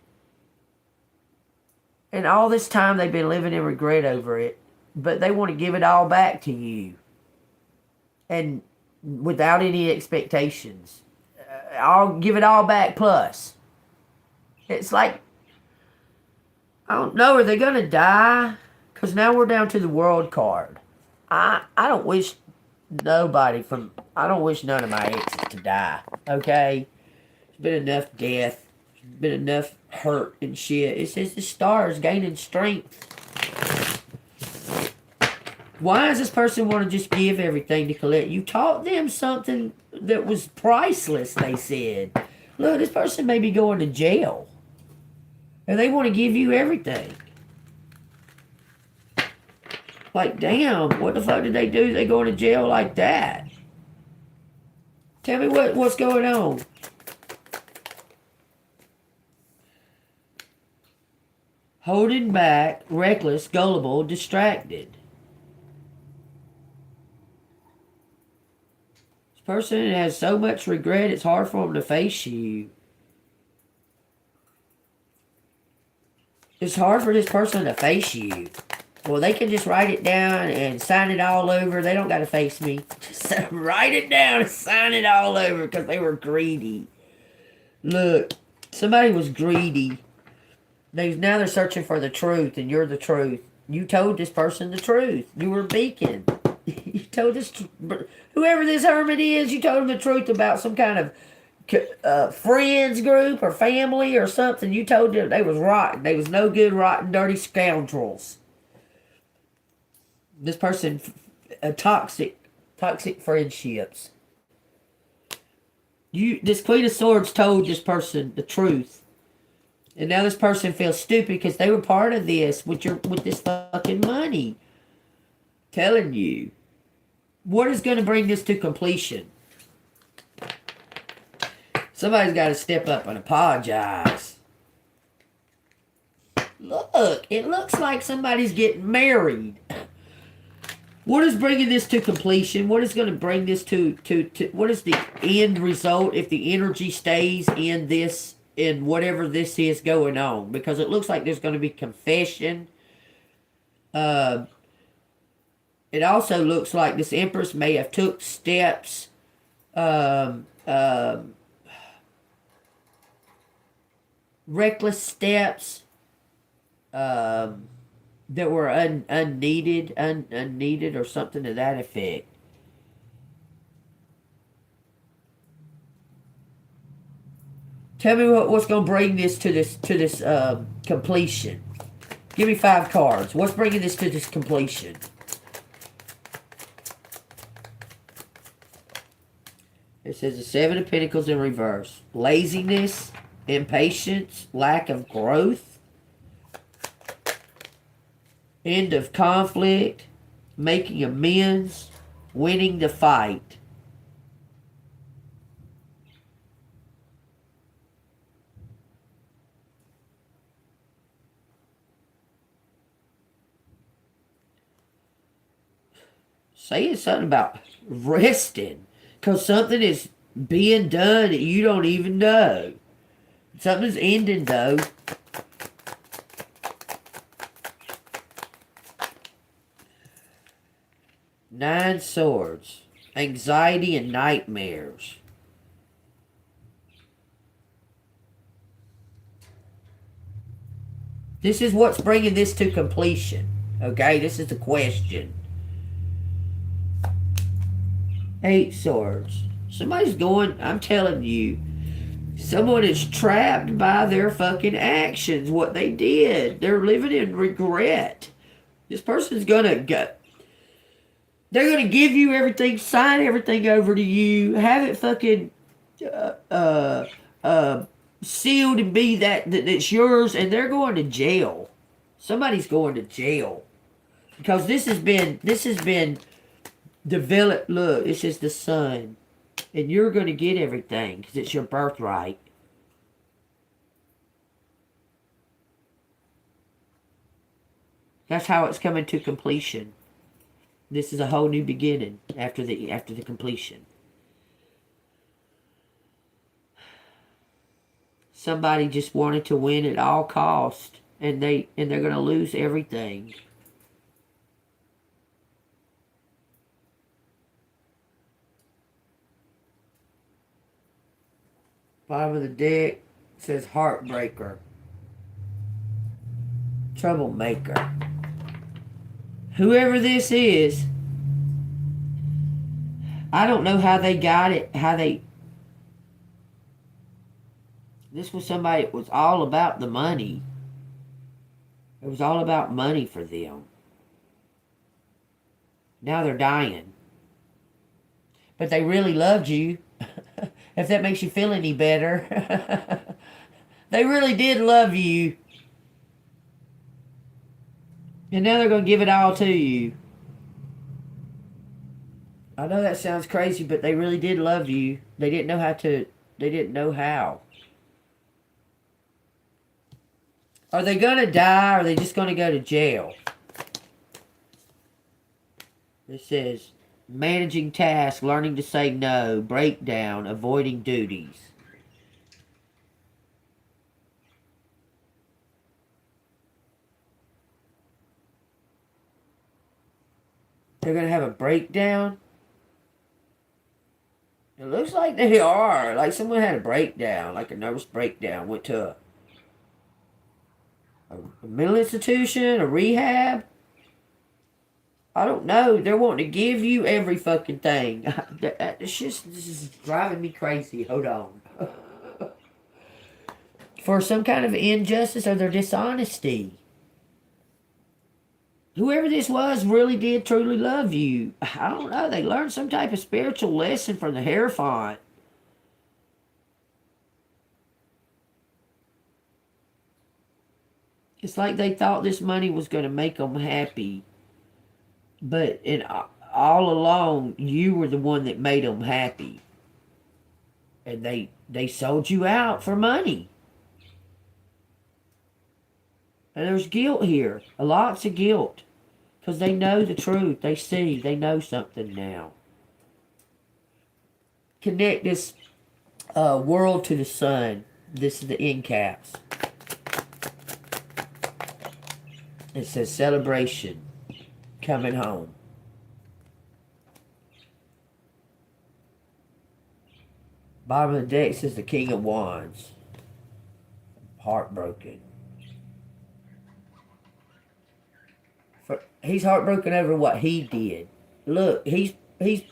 And all this time they've been living in regret over it. But they want to give it all back to you. And without any expectations. I'll give it all back plus. It's like, I don't know, are they going to die? Because now we're down to the world card. I don't wish I don't wish none of my exes to die, okay? There's been enough death. There's been enough hurt and shit. It says the stars gaining strength. Why does this person want to just give everything to collect? You taught them something that was priceless, they said. Look, this person may be going to jail. And they want to give you everything. Like, damn, what the fuck did they do? They going to jail like that? Tell me what's going on. Holding back, reckless, gullible, distracted. This person has so much regret, it's hard for them to face you. It's hard for this person to face you. Well, they can just write it down and sign it all over. They don't got to face me. Just write it down and sign it all over because they were greedy. Look, somebody was greedy. Now they're searching for the truth, and you're the truth. You told this person the truth. You were a beacon. You told this, whoever this hermit is, you told him the truth about some kind of friends group or family or something. You told them they was rotten. They was no good, rotten, dirty scoundrels. This person, toxic friendships. This Queen of Swords told this person the truth. And now this person feels stupid because they were part of this with this fucking money. Telling you. What is going to bring this to completion? Somebody's got to step up and apologize. Look, it looks like somebody's getting married. What is bringing this to completion? What is going to bring this to what is the end result if the energy stays in this, in whatever this is going on? Because it looks like there's going to be confession. It also looks like this Empress may have took steps reckless steps that were unneeded or something to that effect. Tell me what's going to bring this to this completion. Give me 5 cards. What's bringing this to this completion? It says the 7 of Pentacles in reverse. Laziness, impatience, lack of growth, end of conflict, making amends, winning the fight. Saying something about resting. Because something is being done that you don't even know. Something's ending, though. Nine Swords. Anxiety and nightmares. This is what's bringing this to completion. Okay, this is the question. 8 Swords. Somebody's going, I'm telling you, Someone is trapped by their fucking actions, what they did. They're living in regret. This person's gonna go. They're gonna give you everything, sign everything over to you, have it fucking uh, uh, sealed and be that's yours, and they're going to jail. Somebody's going to jail because this has been developed. Look, this is the sun, and you're going to get everything because it's your birthright. That's how it's coming to completion. This is a whole new beginning after the completion. Somebody just wanted to win at all cost, and they're going to lose everything. Bottom of the deck says heartbreaker, troublemaker. Whoever this is, I don't know how they got it, this was somebody that was all about the money. It was all about money for them. Now they're dying. But they really loved you. If that makes you feel any better. They really did love you. And now they're going to give it all to you. I know that sounds crazy, but they really did love you. They didn't know how. Are they going to die, or are they just going to go to jail? It says, managing tasks, learning to say no, breakdown, avoiding duties. They're going to have a breakdown? It looks like they are. Like someone had a breakdown, like a nervous breakdown, went to a mental institution, a rehab. I don't know. They're wanting to give you every fucking thing. This is driving me crazy. Hold on. For some kind of injustice or their dishonesty. Whoever this was really did truly love you. I don't know. They learned some type of spiritual lesson from the Hierophant. It's like they thought this money was going to make them happy. But all along, you were the one that made them happy. And they sold you out for money. And there's guilt here. Lots of guilt. Because they know the truth. They see. They know something now. Connect this world to the sun. This is the end caps. It says celebration. Coming home. Bottom of the deck says the King of Wands. Heartbroken. He's heartbroken over what he did. Look, he's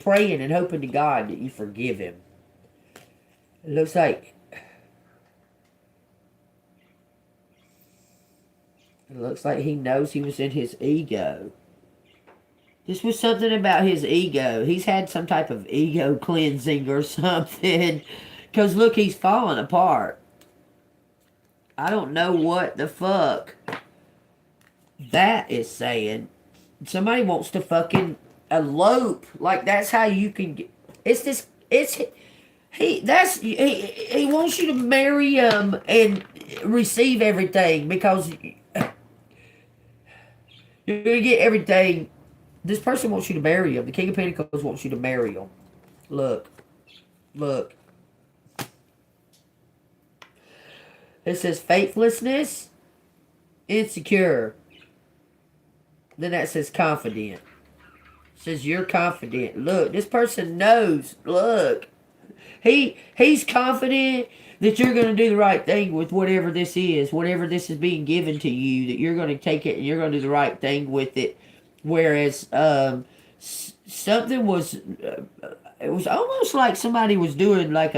praying and hoping to God that you forgive him. It looks like he knows he was in his ego. This was something about his ego. He's had some type of ego cleansing or something. Because look, he's falling apart. I don't know what the fuck that is saying. Somebody wants to fucking elope. Like, that's how you can get... He wants you to marry him and receive everything. Because you're going to get everything... This person wants you to marry him. The King of Pentacles wants you to marry him. Look. Look. It says faithlessness, insecure. Then that says confident. It says you're confident. Look, this person knows. Look. He's confident that you're going to do the right thing with whatever this is. Whatever this is being given to you. That you're going to take it and you're going to do the right thing with it. Whereas something was, it was almost like somebody was doing like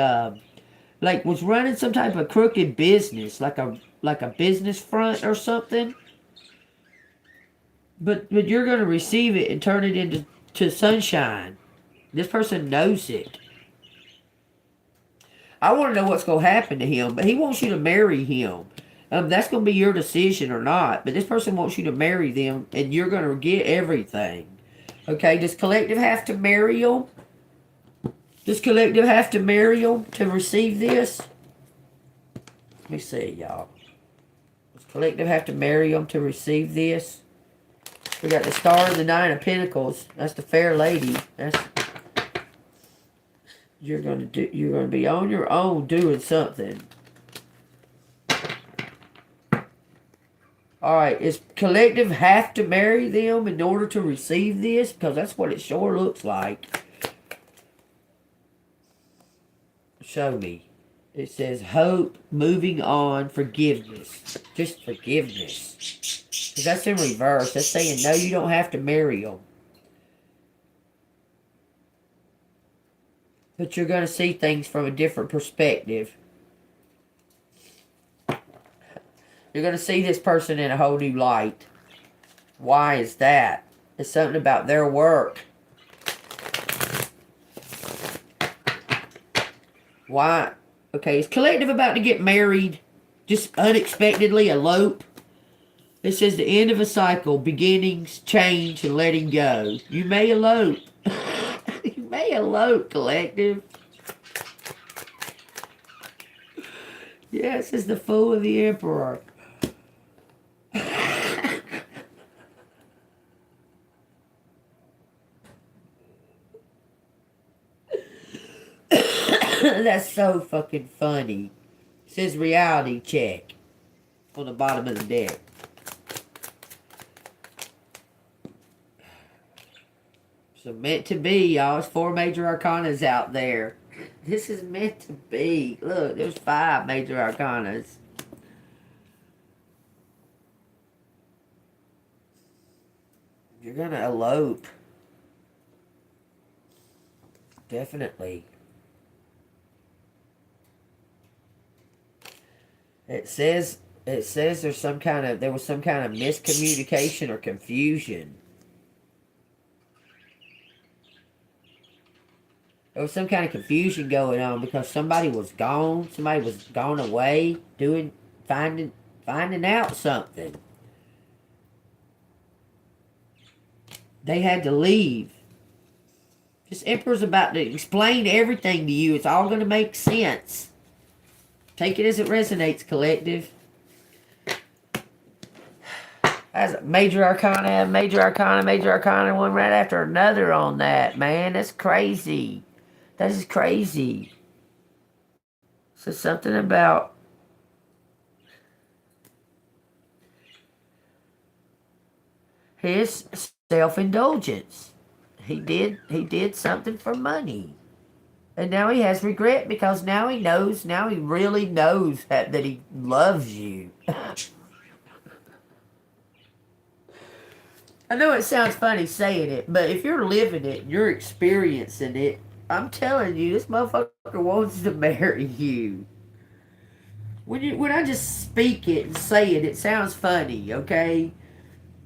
like was running some type of crooked business, like a business front or something. But you're going to receive it and turn it into sunshine. This person knows it. I want to know what's going to happen to him, but he wants you to marry him. That's going to be your decision or not. But this person wants you to marry them, and you're going to get everything. Okay, does collective have to marry him? Does collective have to marry him to receive this? Let me see, y'all. Does collective have to marry him to receive this? We got the Star and the Nine of Pentacles. That's the fair lady. That's you're gonna be on your own doing something. Alright, is collective have to marry them in order to receive this? Because that's what it sure looks like. Show me. It says hope, moving on, forgiveness. Just forgiveness. Because that's in reverse. That's saying, no, you don't have to marry them. But you're going to see things from a different perspective. You're going to see this person in a whole new light. Why is that? It's something about their work. Why? Okay, is collective about to get married? Just unexpectedly elope? It says the end of a cycle, beginnings, change, and letting go. You may elope. You may elope, collective. Yeah, it says the Fool of the Emperor. That's so fucking funny. It says reality check on the bottom of the deck. So meant to be, y'all. It's 4 major arcanas out there. This is meant to be. Look, there's 5 major arcanas. You're gonna elope. Definitely. It says there was some kind of miscommunication or confusion. There was some kind of confusion going on because somebody was gone. Somebody was gone away, finding out something. They had to leave. This Emperor's about to explain everything to you. It's all going to make sense. Take it as it resonates, collective. That's major arcana, major arcana, major arcana, one right after another on that, man. That's crazy. That is crazy. So something about his self-indulgence. He did something for money. And now he has regret because now he really knows that he loves you. I know it sounds funny saying it, but if you're living it, you're experiencing it, I'm telling you, this motherfucker wants to marry you. When I just speak it and say it, it sounds funny, okay?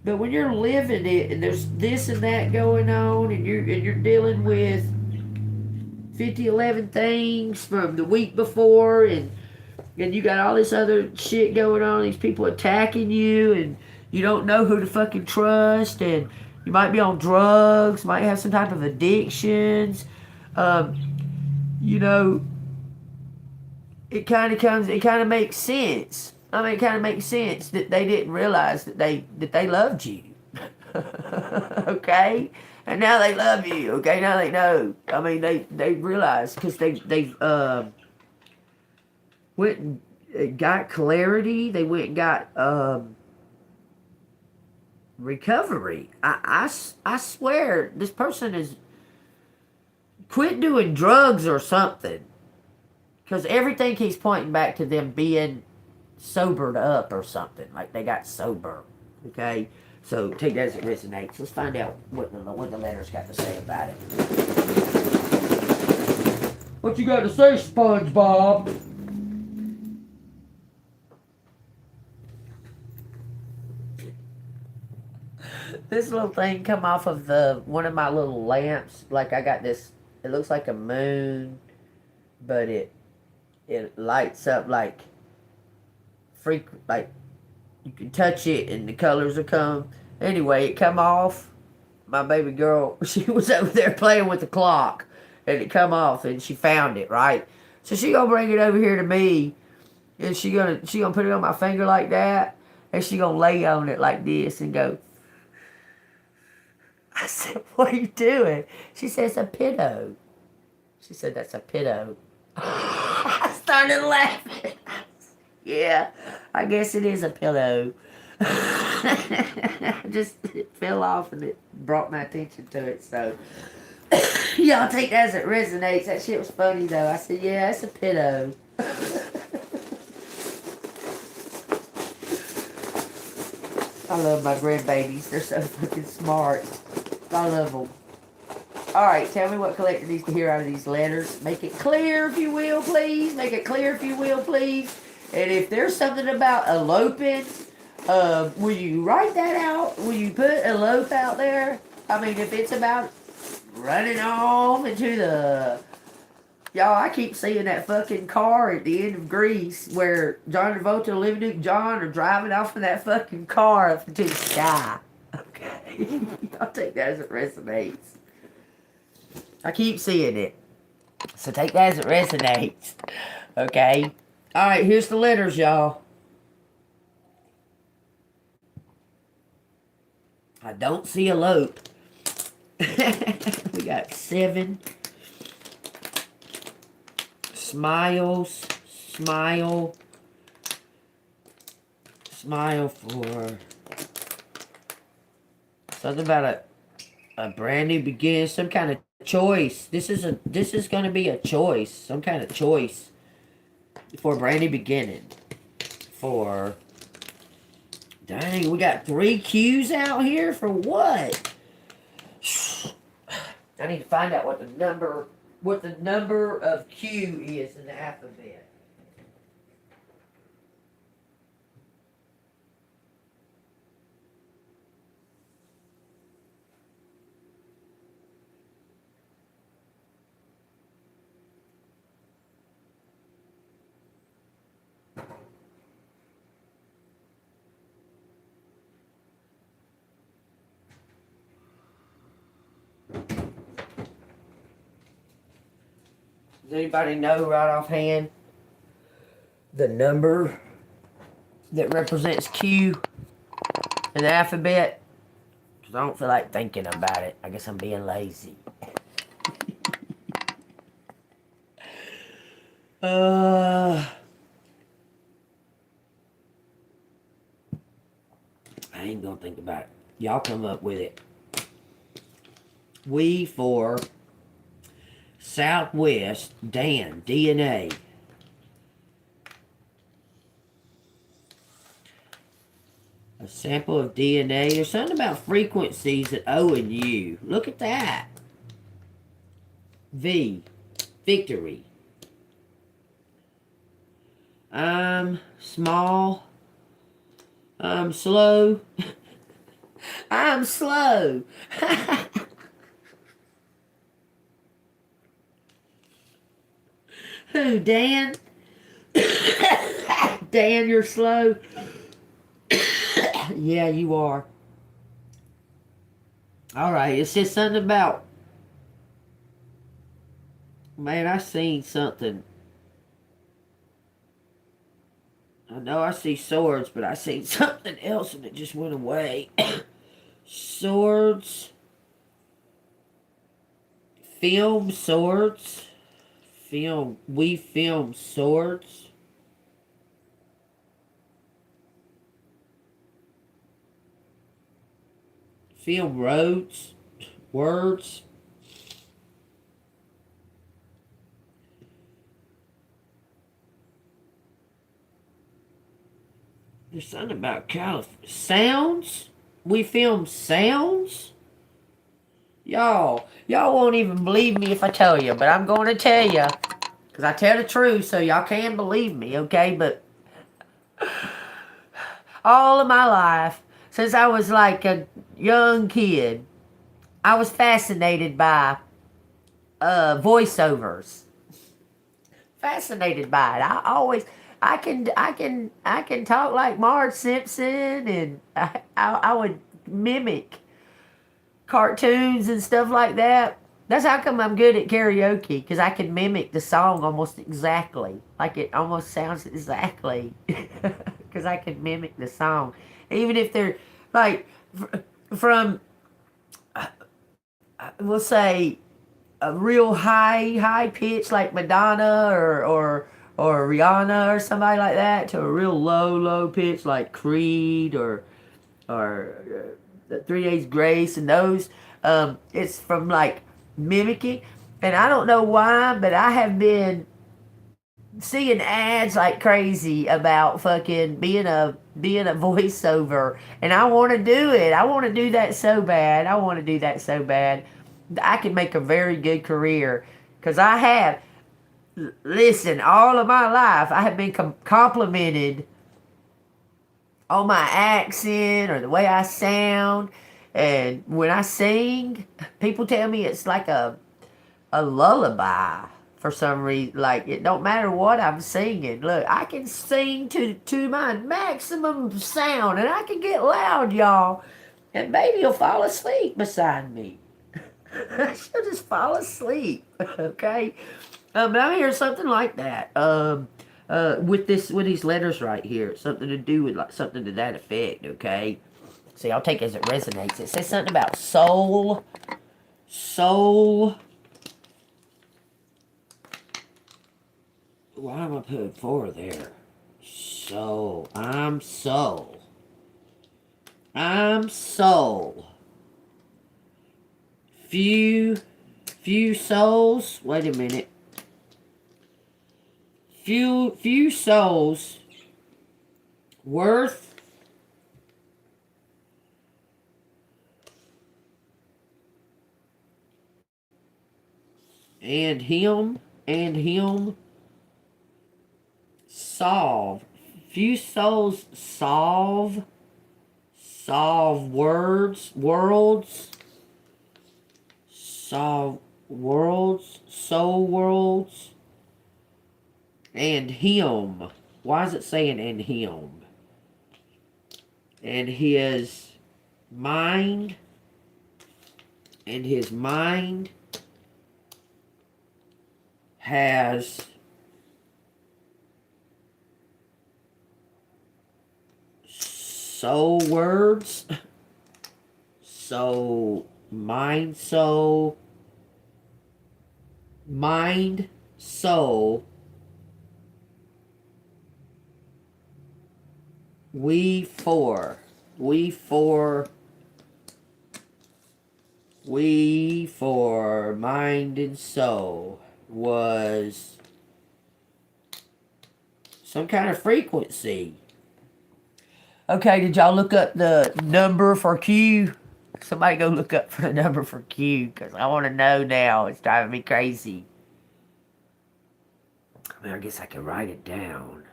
But when you're living it and there's this and that going on and you're dealing with 11 things from the week before and you got all this other shit going on, these people attacking you and you don't know who to fucking trust and you might be on drugs, might have some type of addictions, it kind of makes sense. I mean, it kind of makes sense that they didn't realize that they loved you. Okay? And now they love you. Okay? Now they know. I mean, they realize because they went and got clarity. They went and got recovery. I swear this person is quit doing drugs or something. Because everything keeps pointing back to them being sobered up or something. Like they got sober. Okay? So take that as it resonates. Let's find out what the letters got to say about it. What you got to say, SpongeBob? This little thing come off of the one of my little lamps. Like I got this. It looks like a moon, but it lights up like like you can touch it and the colors will come. Anyway, it come off. My baby girl, she was over there playing with the clock, and it come off, and she found it, right? So she gonna bring it over here to me, and she gonna put it on my finger like that, and she gonna lay on it like this and go. I said, "What are you doing?" She says, "A pillow." She said, "That's a pillow." I started laughing. Yeah, I guess it is a pillow. Just it fell off and it brought my attention to it. So y'all take that as it resonates. That shit was funny though. I said, "Yeah, it's a pillow." I love my grandbabies. They're so fucking smart. I love them. Alright, tell me what collector needs to hear out of these letters. Make it clear, if you will, please. Make it clear, if you will, please. And if there's something about eloping, will you write that out? Will you put elope out there? I mean, if it's about running off into the... Y'all, I keep seeing that fucking car at the end of Grease where John Travolta and Olivia Newton-John are driving off in that fucking car up into the sky. Okay. I'll take that as it resonates. I keep seeing it. So take that as it resonates. Okay. Alright, here's the letters, y'all. I don't see elope. We got 7. Smiles. Smile. Smile for something about a brand new beginning, some kind of choice. This is going to be a choice, some kind of choice for a brand new beginning. For dang, we got 3 Q's out here for what? I need to find out what the number of Q is in the alphabet. Does anybody know right offhand the number that represents Q in the alphabet? Because I don't feel like thinking about it. I guess I'm being lazy. I ain't gonna think about it. Y'all come up with it. We for Southwest, Dan, DNA. A sample of DNA. There's something about frequencies at O and U. Look at that. V, victory. I'm small. I'm slow. I'm slow. Who, Dan? Dan, you're slow. Yeah, you are. Alright, it says something about... Man, I seen something. I know I see swords, but I seen something else and it just went away. Swords. Film swords. We film swords. Film roads. Words. There's something about California. Sounds? We film sounds? Y'all won't even believe me if I tell you, but I'm going to tell you. Because I tell the truth, so y'all can believe me, okay? But all of my life, since I was like young kid, I was fascinated by voiceovers. Fascinated by it. I always, I can talk like Marge Simpson, and I would mimic cartoons and stuff like that. That's how come I'm good at karaoke, because I can mimic the song almost exactly. Like it almost sounds exactly. Because I can mimic the song. Even if they're like from, we'll say, a real high pitch like Madonna or Rihanna or somebody like that, to a real low pitch like Creed or the 3 Days Grace and those. It's from like mimicking, and I don't know why, but I have been seeing ads like crazy about fucking being a voiceover, and I want to do it. I want to do that so bad. I want to do that so bad. I can make a very good career, because I have. Listen, all of my life I have been complimented on my accent or the way I sound, and when I sing, people tell me it's like a lullaby for some reason. Like, it don't matter what I'm singing. Look, I can sing to my maximum sound, and I can get loud, y'all, and baby will fall asleep beside me. She'll just fall asleep. Okay. But I hear something like that. With these letters right here, something to do with like something to that effect. Okay. See, I'll take it as it resonates. It says something about soul. Why am I putting 4 there? Soul. I'm soul. I'm soul. Few souls. Wait a minute. Few souls worth and him solve. Few souls solve worlds, solve worlds, soul worlds, and him. Why is it saying and him? And his mind, has soul words. So mind, soul, we for mind and soul was some kind of frequency. Okay, did y'all look up the number for Q? Somebody go look up for the number for Q, because I want to know now. It's driving me crazy. I mean, I guess I can write it down.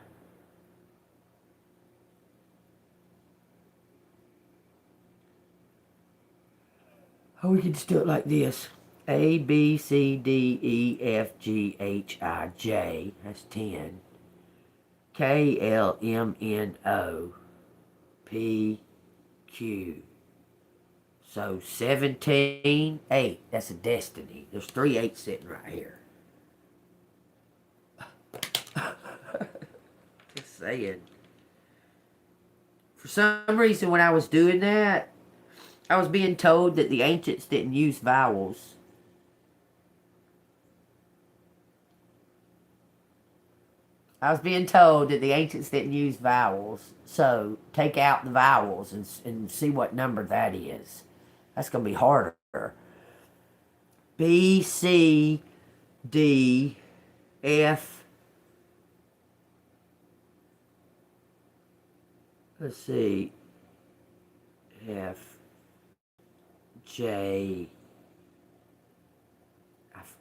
Oh, we can just do it like this. A, B, C, D, E, F, G, H, I, J. That's 10. K, L, M, N, O, P, Q. So 17, 8. That's a destiny. There's 3 8s sitting right here. Just saying. For some reason, when I was doing that, I was being told that the ancients didn't use vowels. I was being told that the ancients didn't use vowels. So take out the vowels and see what number that is. That's going to be harder. B, C, D, F. Let's see. F, J.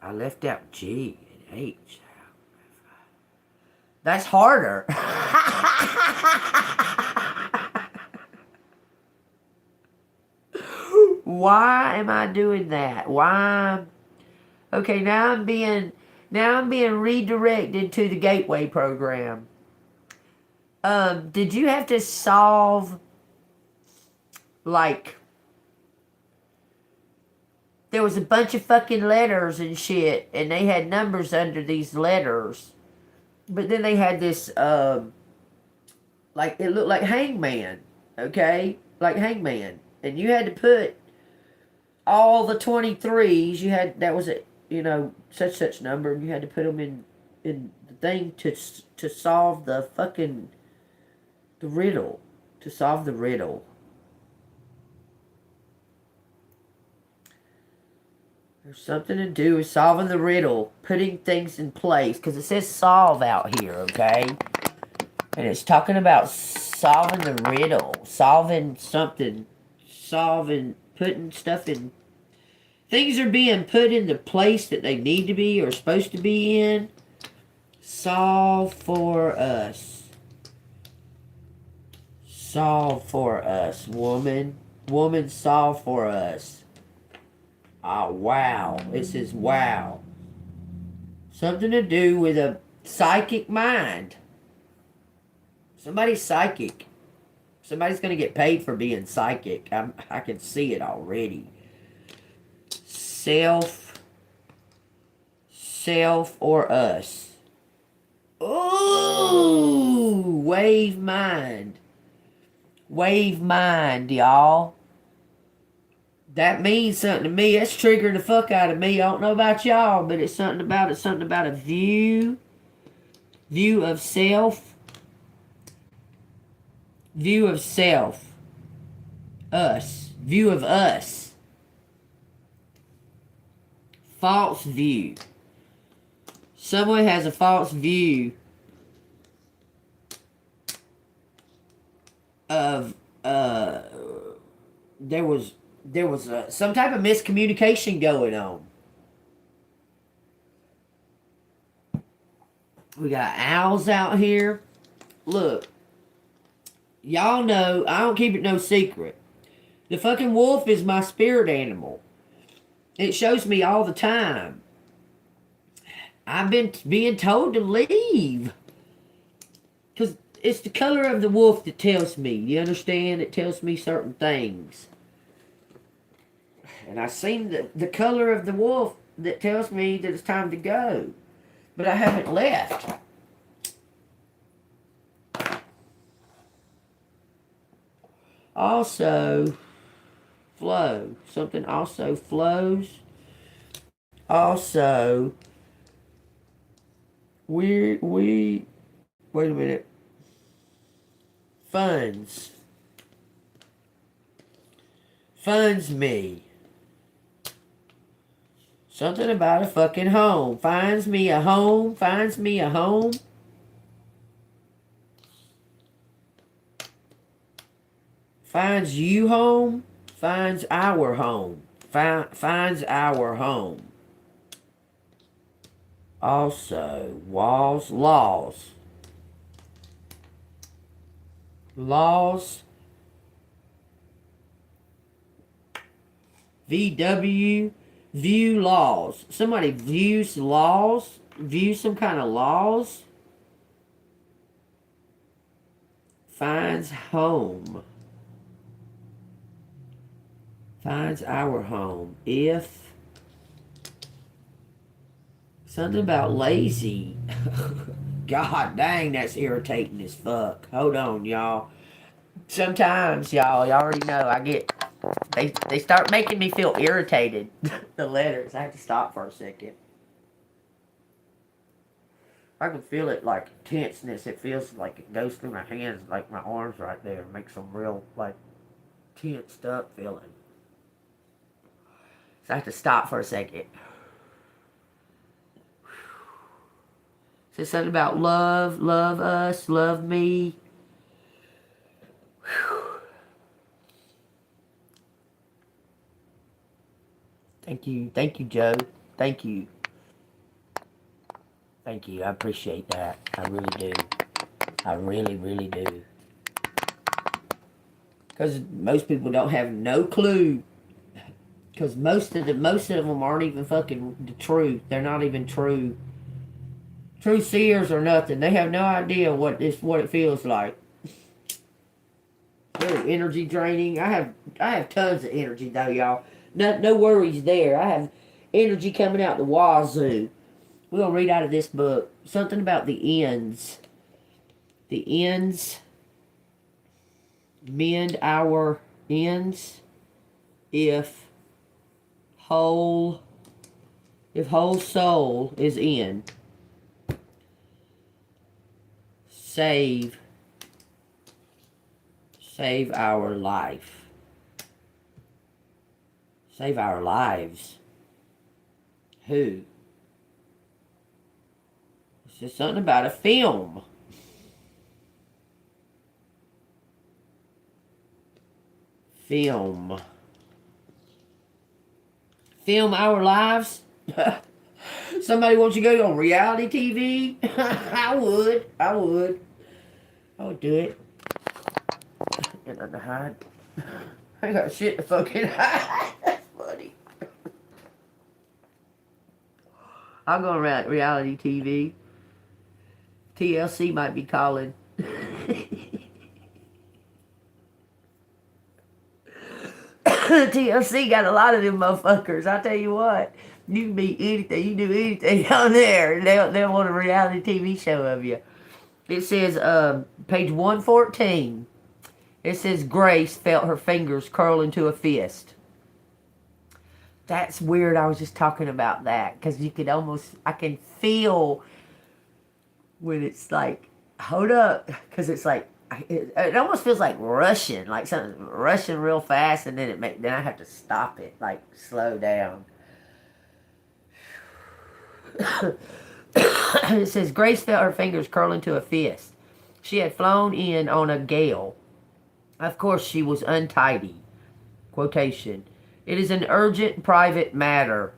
I left out G and H. That's harder. Why am I doing that? Why? Okay, now I'm being redirected to the Gateway program. Did you have to solve, like, there was a bunch of fucking letters and shit, and they had numbers under these letters, but then they had this, like, it looked like Hangman, okay? Like Hangman. And you had to put all the 23s, you had, that was it, you know, such number, and you had to put them in the thing to solve the fucking, the riddle. To solve the riddle. There's something to do with solving the riddle, putting things in place, because it says solve out here, okay? And it's talking about solving the riddle, solving something, putting stuff in. Things are being put in the place that they need to be or supposed to be in. Solve for us. Solve for us, woman. Woman, solve for us. Oh, wow. It says, wow. Something to do with a psychic mind. Somebody's psychic. Somebody's going to get paid for being psychic. I can see it already. Self or us. Ooh, wave mind. Wave mind, y'all. That means something to me. That's triggering the fuck out of me. I don't know about y'all, but it's something about a view of self. View of self. Us. View of us. False view. Someone has a false view of there was some type of miscommunication going on. We got owls out here. Look, y'all know, I don't keep it no secret. The fucking wolf is my spirit animal. It shows me all the time. I've been being told to leave. Because it's the color of the wolf that tells me. You understand? It tells me certain things. And I've seen the color of the wolf that tells me that it's time to go. But I haven't left. Also, flow. Something also flows. Also, wait a minute. Funds me. Something about a fucking home. Finds me a home. Finds me a home. Finds you home. Finds our home. Finds our home. Also, laws. VW. View laws. Somebody views laws. Views some kind of laws. Finds home. Finds our home. If. Something about lazy. God dang, that's irritating as fuck. Hold on, y'all. Sometimes, y'all already know, I get... They start making me feel irritated. The letters. I have to stop for a second. I can feel it like tenseness. It feels like it goes through my hands, like my arms right there. It makes them real, like, tensed up feeling. So I have to stop for a second. Says something about love us, love me. Thank you, Joe. Thank you. I appreciate that. I really do. I really do. Because most people don't have no clue Because most of them aren't even fucking the truth. They're not even true seers or nothing. They have no idea what it feels like. Very energy draining. I have tons of energy though, y'all. No worries there. I have energy coming out the wazoo. We're gonna read out of this book something about the ends. The ends mend our ends if whole soul is in. Save our life. Save our lives. Who? It's just something about a film. Film our lives? Somebody wants you to go on reality TV? I would do it. Get nothing to hide. I got shit to fucking hide. That's funny. I'll go on reality TV. TLC might be calling. TLC got a lot of them motherfuckers. I tell you what, you can be anything, you can do anything on there. They'll want a reality TV show of you. It says, page 114. It says, Grace felt her fingers curl into a fist. That's weird. I was just talking about that because you could I can feel when it's like, hold up, because it's like, it almost feels like rushing, like something rushing real fast, and then then I have to stop it, like slow down. It says, Grace felt her fingers curl into a fist. She had flown in on a gale. Of course, she was untidy. Quotation. It is an urgent private matter.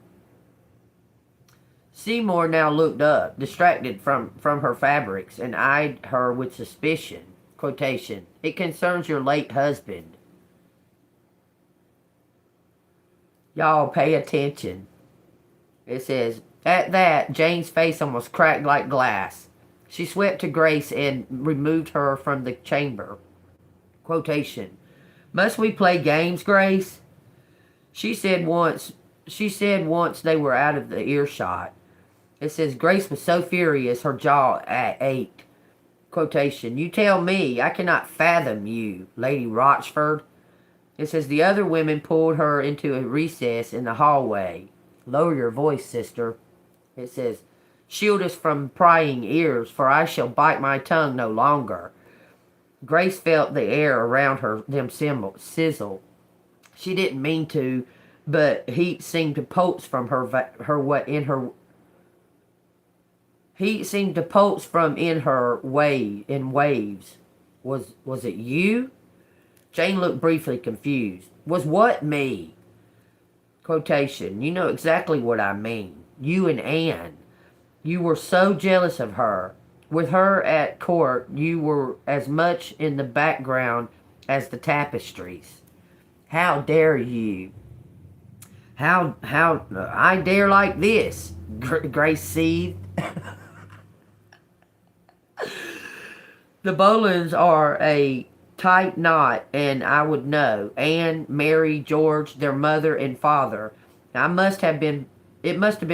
Seymour now looked up, distracted from her fabrics, and eyed her with suspicion. Quotation. It concerns your late husband. Y'all pay attention. It says, at that, Jane's face almost cracked like glass. She swept to Grace and removed her from the chamber. Quotation. Must we play games, Grace? She said once they were out of the earshot. It says, Grace was so furious her jaw ached. Quotation. You tell me, I cannot fathom you, Lady Rochford. It says, the other women pulled her into a recess in the hallway. Lower your voice, sister. It says, shield us from prying ears, for I shall bite my tongue no longer. Grace felt the air around them sizzle. She didn't mean to, but heat seemed to pulse from in waves. Was it you? Jane looked briefly confused. Was what me? Quotation. You know exactly what I mean. You and Anne. You were so jealous of her. With her at court, you were as much in the background as the tapestries. How dare you? How I dare like this, Grace seethed. The Boleyns are a tight knot, and I would know. Anne, Mary, George, their mother and father. It must have been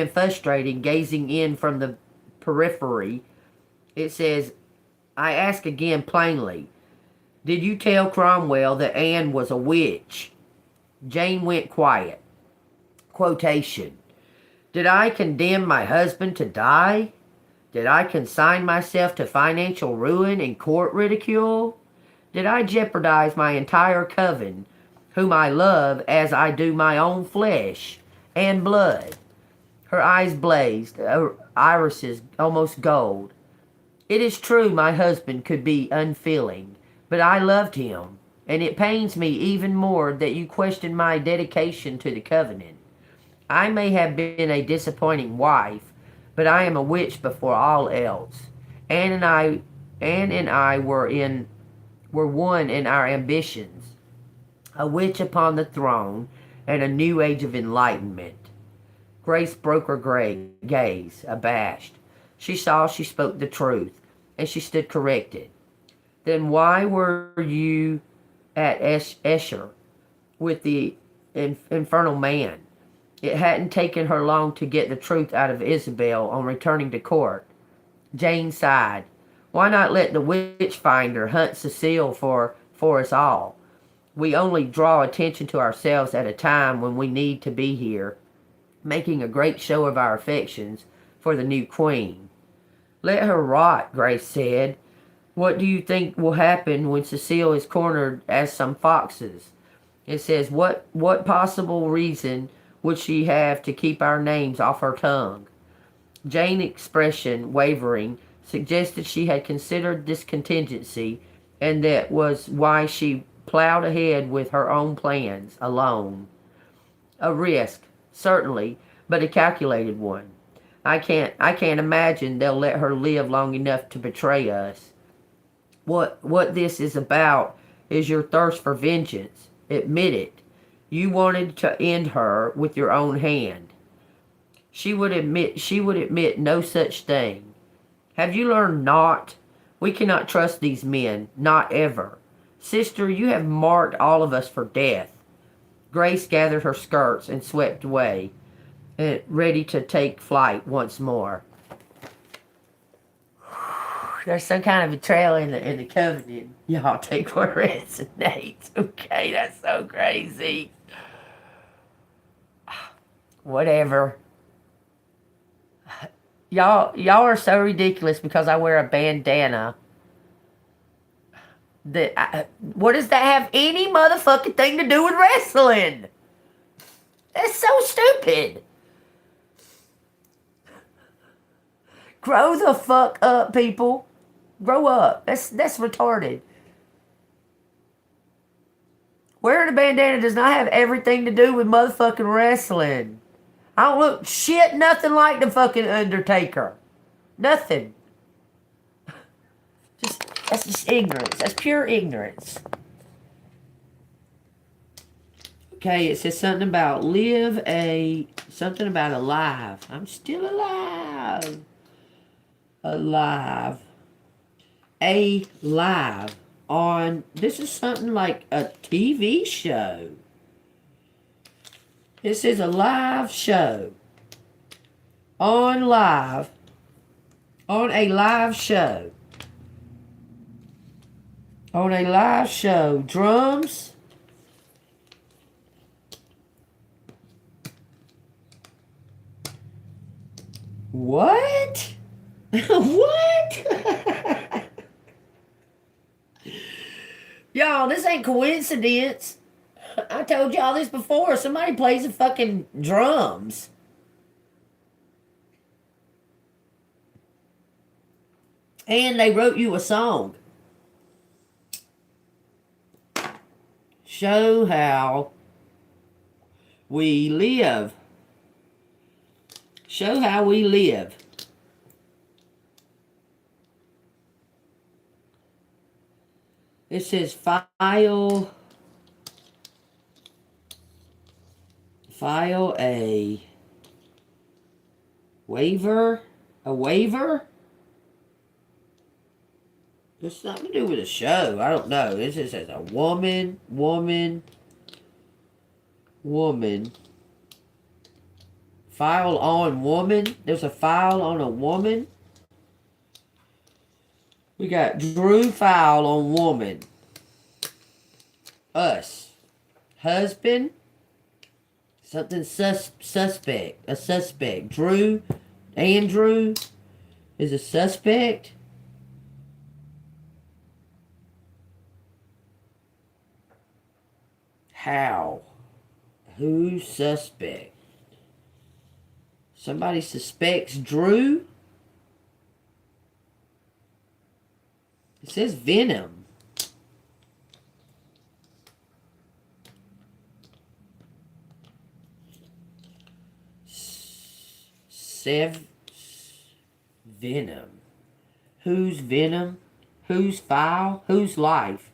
frustrating gazing in from the periphery. It says, I ask again plainly, did you tell Cromwell that Anne was a witch? Jane went quiet. Quotation. Did I condemn my husband to die? Did I consign myself to financial ruin and court ridicule? Did I jeopardize my entire coven, whom I love as I do my own flesh and blood? Her eyes blazed, her irises almost gold. It is true my husband could be unfeeling, but I loved him, and it pains me even more that you question my dedication to the covenant. I may have been a disappointing wife, but I am a witch before all else. Anne and I were one in our ambitions. A witch upon the throne, and a new age of enlightenment. Grace broke her gaze, abashed. She saw she spoke the truth, and she stood corrected. Then why were you at Escher with the infernal man? It hadn't taken her long to get the truth out of Isabel on returning to court. Jane sighed. Why not let the witch finder hunt Cecile for us all? We only draw attention to ourselves at a time when we need to be here, making a great show of our affections for the new queen. Let her rot, Grace said. What do you think will happen when Cecile is cornered as some foxes? It says, what possible reason would she have to keep our names off her tongue? Jane's expression, wavering, suggested she had considered this contingency, and that was why she plowed ahead with her own plans, alone. A risk, certainly, but a calculated one. I can't imagine they'll let her live long enough to betray us. What this is about is your thirst for vengeance. Admit it. You wanted to end her with your own hand. She would admit no such thing. Have you learned naught? We cannot trust these men, not ever. Sister, you have marked all of us for death. Grace gathered her skirts and swept away, ready to take flight once more. There's some kind of betrayal in the covenant. Y'all take what resonates. Okay, that's so crazy. Whatever. Y'all are so ridiculous because I wear a bandana. What does that have any motherfucking thing to do with wrestling? That's so stupid. Grow the fuck up, people. Grow up. That's retarded. Wearing a bandana does not have everything to do with motherfucking wrestling. I don't look shit nothing like the fucking Undertaker. Nothing. That's just ignorance. That's pure ignorance. Okay, it says something about something about alive. I'm still alive. Alive. Alive. This is something like a TV show. This is a live show. On a live show. On a live show. Drums. What? What? Y'all, this ain't coincidence. I told y'all this before. Somebody plays the fucking drums. And they wrote you a song. Show how we live. Show how we live. It says file a waiver. A waiver? It's nothing to do with a show. I don't know. This just says a woman. File on woman. There's a file on a woman. We got Drew file on woman. Us. Husband. Something suspect. A suspect. Andrew is a suspect. How? Who's suspect? Somebody suspects Drew? It says Venom. Venom. Whose venom? Whose file? Whose life?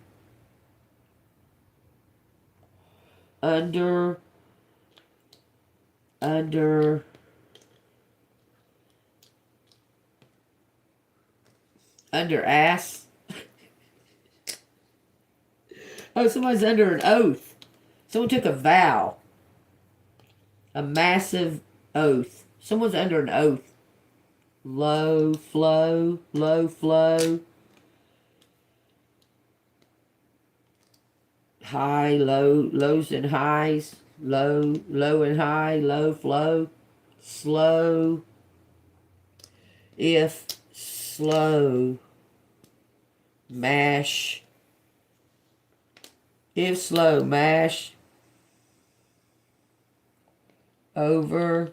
Under under ass. Oh, someone's under an oath. Someone took a vow. A massive oath. Someone's under an oath. Low flow, low flow. High, low, lows and highs. Low, low and high, low flow. Slow. If slow. Mash. If slow, mash. Over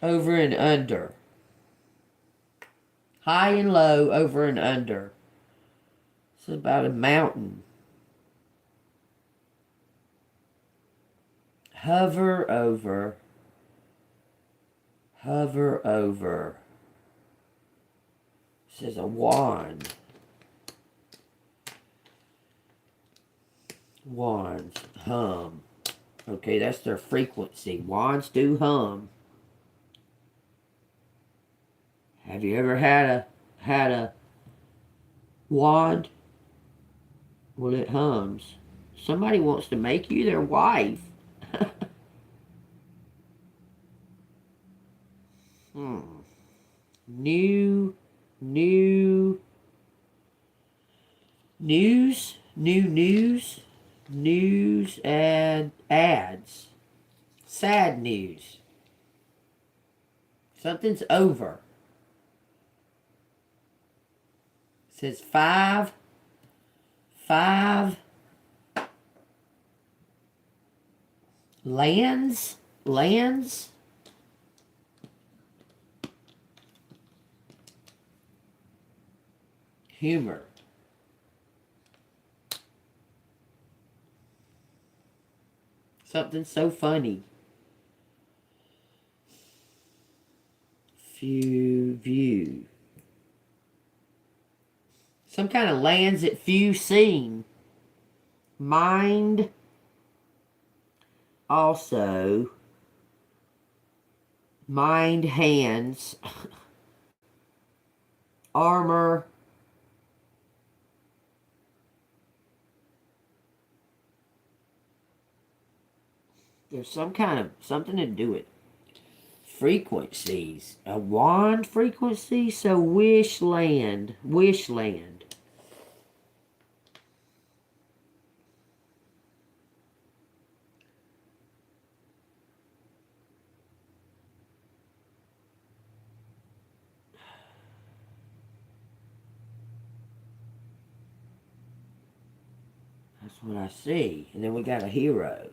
and under. High and low, over and under. It's about a mountain. Hover over. Hover over. It says a wand. Wands. Hum. Okay, that's their frequency. Wands do hum. Have you ever had a wand? Well, it hums. Somebody wants to make you their wife. New news and ads. Sad news. Something's over. It says five lands. Humor. Something so funny. View. Some kind of lands that few seen. Mind. Also. Mind hands. Armor. There's some kind of something to do with frequencies. A wand frequency, so wishland. That's what I see. And then we got a hero.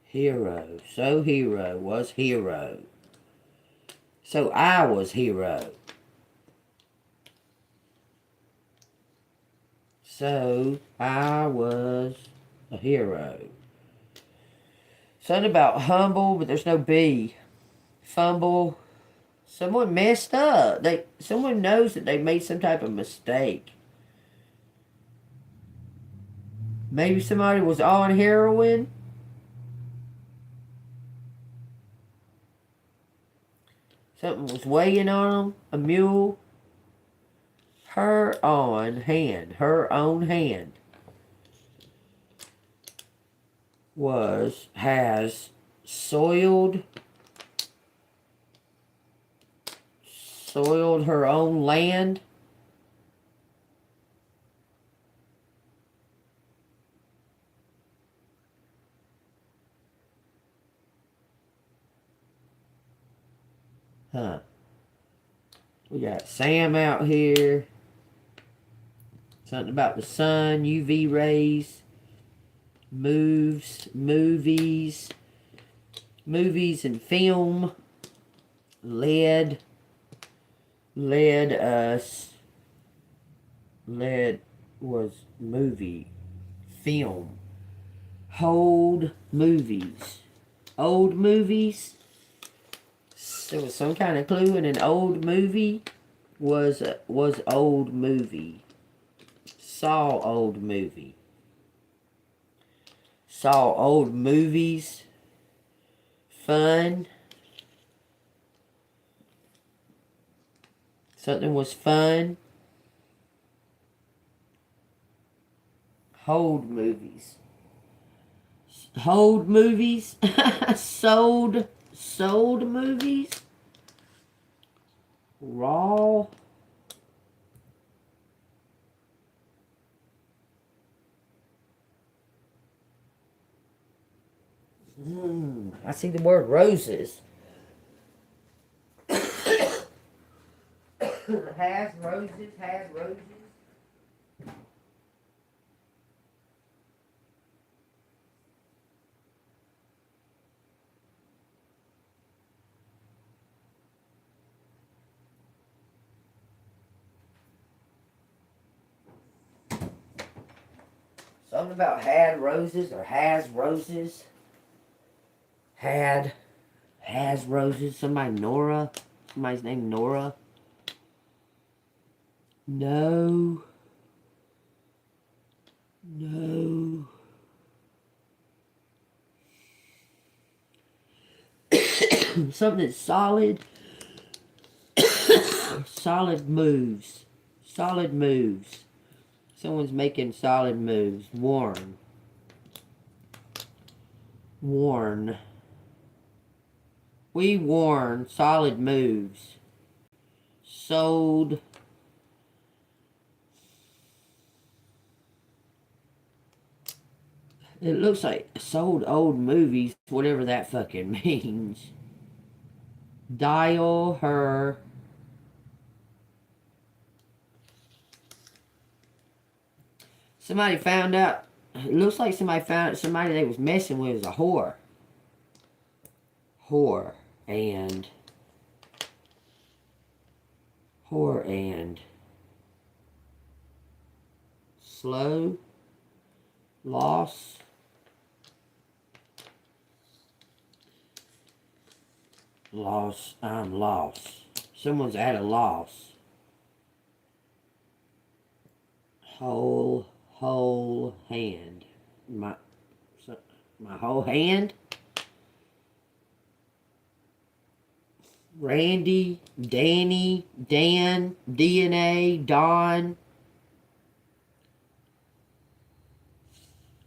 Hero. So hero was hero. So I was hero. So I was a hero. Something about humble, but there's no B. Fumble. Someone messed up. Someone knows that they made some type of mistake. Maybe somebody was on heroin. Something was weighing on them. A mule. Her own hand has soiled her own land. Huh. We got Sam out here. Something about the sun, UV rays, movies and film, led was movie, film, hold movies, old movies. There was some kind of clue in an old movie. Was old movie. Saw old movie. Saw old movies. Fun. Something was fun. Hold movies. Hold movies. Sold movies. Raw. I see the word roses. Has roses. Something about had roses or has roses. Has roses. Somebody's named Nora. No. Something that's solid. Solid moves. Someone's making solid moves. Worn. We worn solid moves. Sold. It looks like sold old movies, whatever that fucking means. Dial her. Somebody found out. It looks like somebody found out somebody they was messing with was a whore. Whore and slow. Loss. I'm lost. Someone's at a loss. Whole hand. My whole hand. Randy, Danny, Dan, DNA, Don.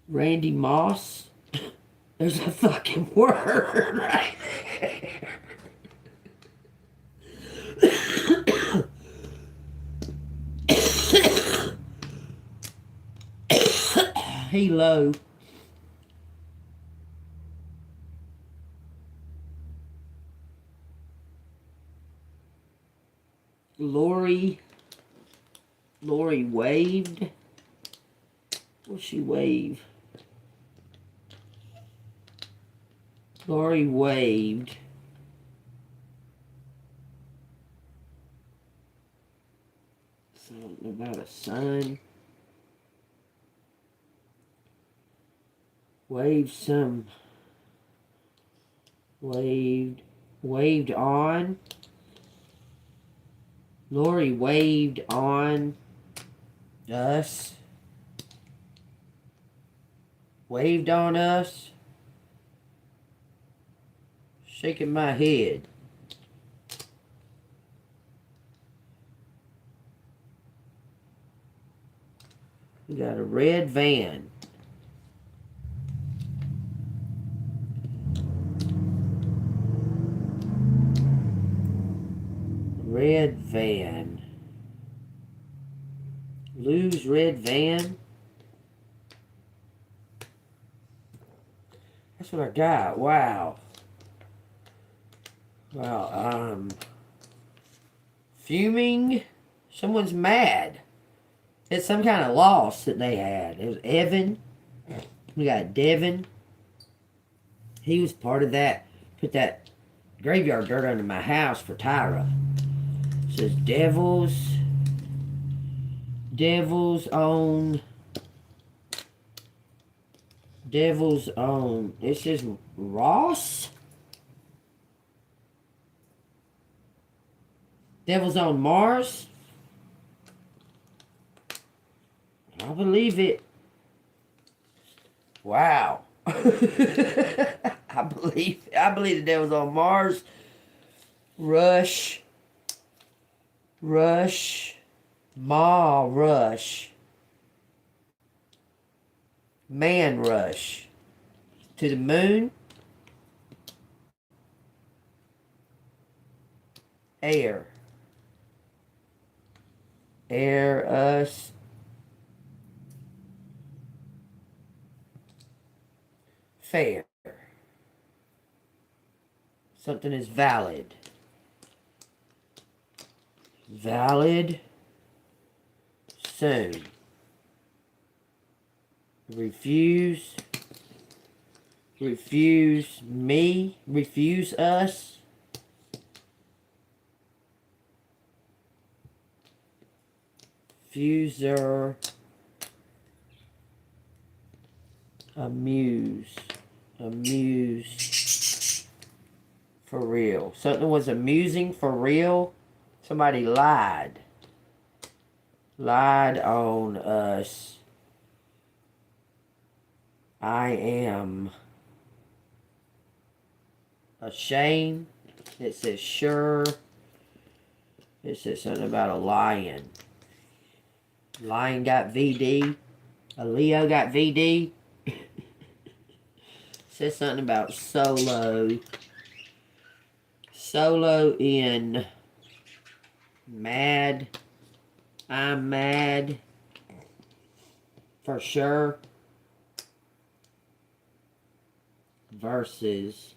Randy Moss. There's a fucking word right there. Hello. Lori waved. What'll she wave? Lori waved. Something about a sun. Waved on. Lori waved on us. Waved on us. Shaking my head. We got a red van. Red van. Lou's red van. That's what I got. Wow. Fuming. Someone's mad. It's some kind of loss that they had. It was Evan. We got Devin. He was part of that. Put that graveyard dirt under my house for Tyra. It says Devil's own. It says Ross. Devil's on Mars. I believe it. Wow. I believe the devil's on Mars. Rush. Rush. Man rush. To the moon. Air. Us. Fair. Something is valid. Valid. Soon. Refuse. Refuse me. Refuse us. Fuser. Amuse. For real. Something was amusing for real. Somebody lied. Lied on us. I am ashamed. It says sure. It says something about a lion. Lion got VD. A Leo got VD. Says something about solo. Solo in mad. I'm mad. For sure. Versus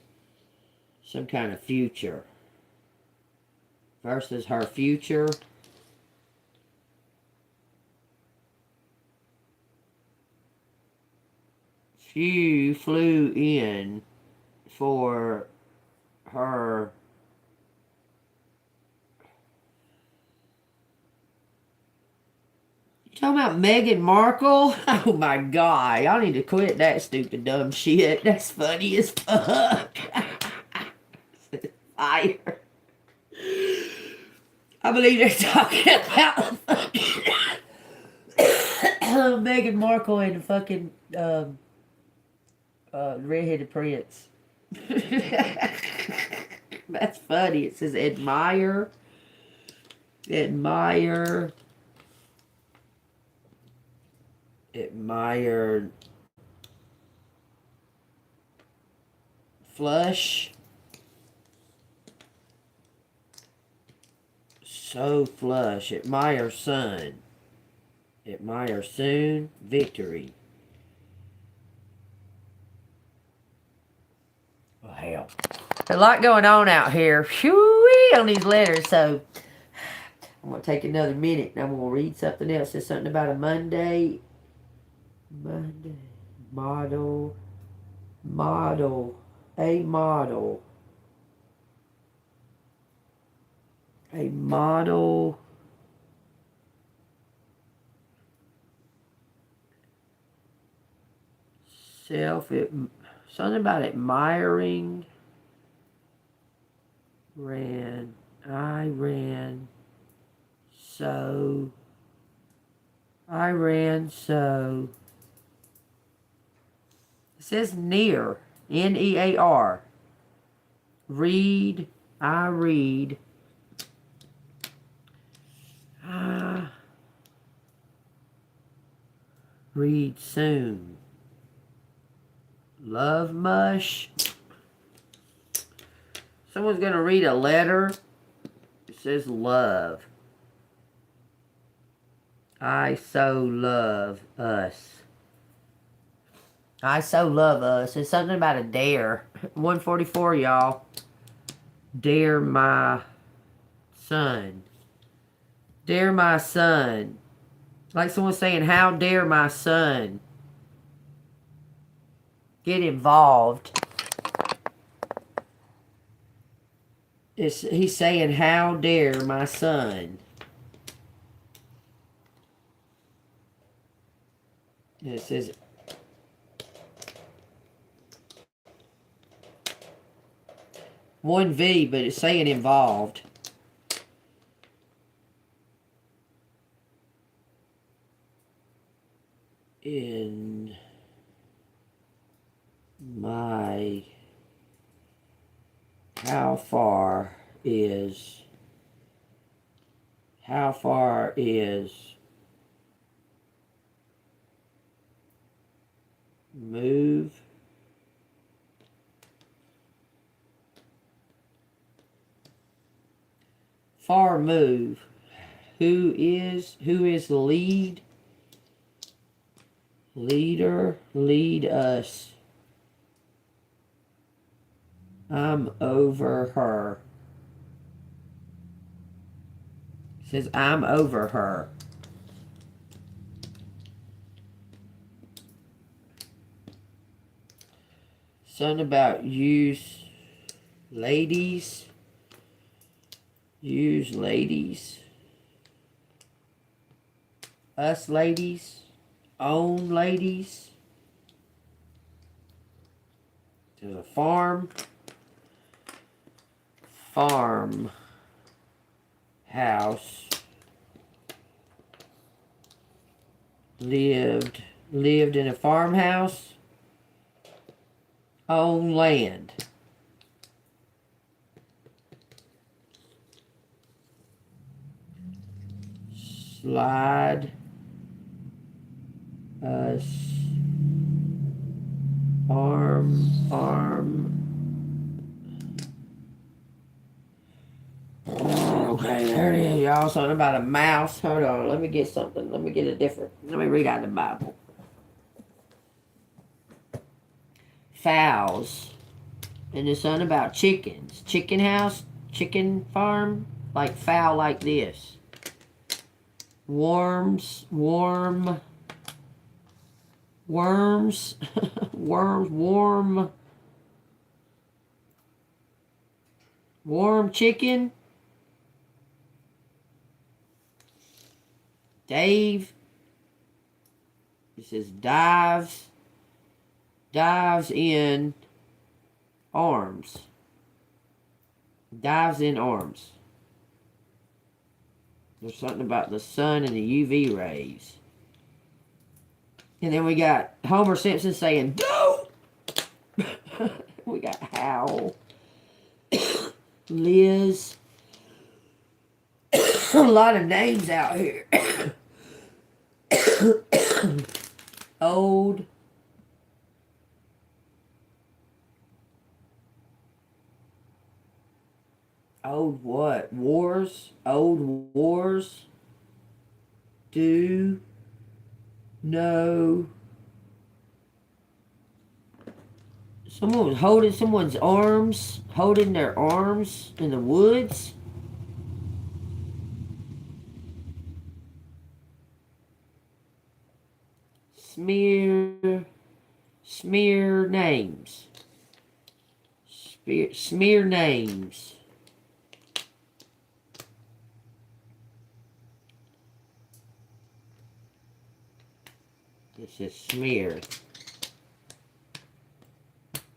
some kind of future. Versus her future. Few flew in for her. You talking about Meghan Markle? Oh my God. Y'all need to quit that stupid dumb shit. That's funny as fuck. Fire. I believe they're talking about Meghan Markle and the fucking redheaded prince. That's funny. It says admire. Admire. Flush. So flush. Admire sun. Admire soon. Victory. Oh, hell. There's a lot going on out here. Whew, on these letters, so I'm going to take another minute and I'm going to read something else. There's something about a Monday. Model. A model. Something about admiring. I ran so. It says near. Near. Read. I read. Read soon. Love mush. Someone's going to read a letter. It says love. I so love us. I so love us. It's something about a dare. 144, y'all. Dare my son. Dare my son. Like someone saying, how dare my son get involved. He's saying, how dare my son. And it says, one V, but it's saying involved. In how far is move far move, who is the leader, lead us. I'm over her. It says I'm over her. Something about use ladies. Use ladies. Us ladies. Own ladies. There's a farm. Farm house. Lived in a farmhouse. Own land. Slide us arm. Okay, there it is, y'all. Something about a mouse. Hold on, let me get something. Let me get a different. Let me read out the Bible. Fowls. And there's something about chickens. Chicken house, chicken farm, like fowl like this. Worms, warm chicken. Dave. It says dives in arms. Dives in arms. There's something about the sun and the UV rays. And then we got Homer Simpson saying, "Don't!" We got Hal. Liz. A lot of names out here. Old. Old what? Wars? Old wars? Do know. Someone was holding someone's arms, holding their arms in the woods. Smear names. Smear names. It says smear.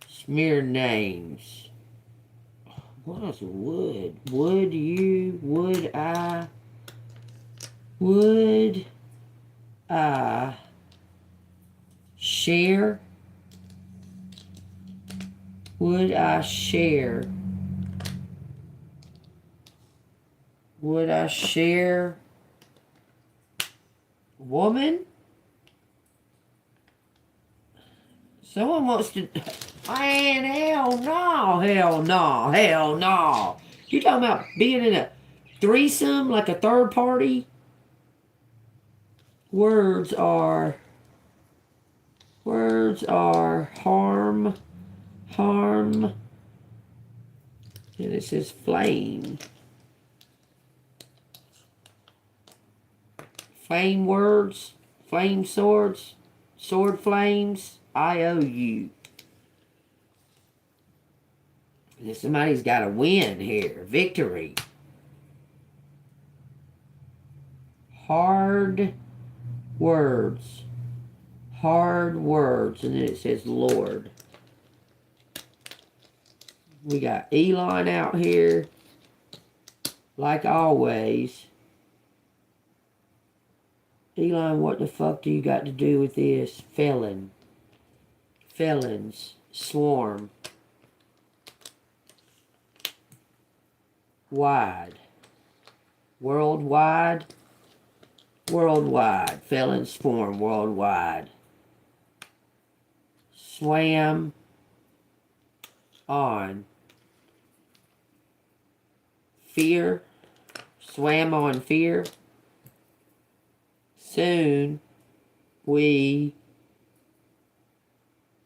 Smear names. What is would? Would you? Would I? Would I share? Would I share? Would I share? Woman? Someone wants to... Man, hell no, hell no, hell no. You talking about being in a threesome, like a third party? Words are harm, and it says flame. Flame words, flame swords, sword flames, IOU. And somebody's got to win here. Victory. Hard words. Hard words. And then it says Lord. We got Elon out here. Like always. Elon, what the fuck do you got to do with this? Felon. Felons. Swarm. wide. Worldwide. Worldwide. Felons form worldwide. Swam on fear. Swam on fear. Soon we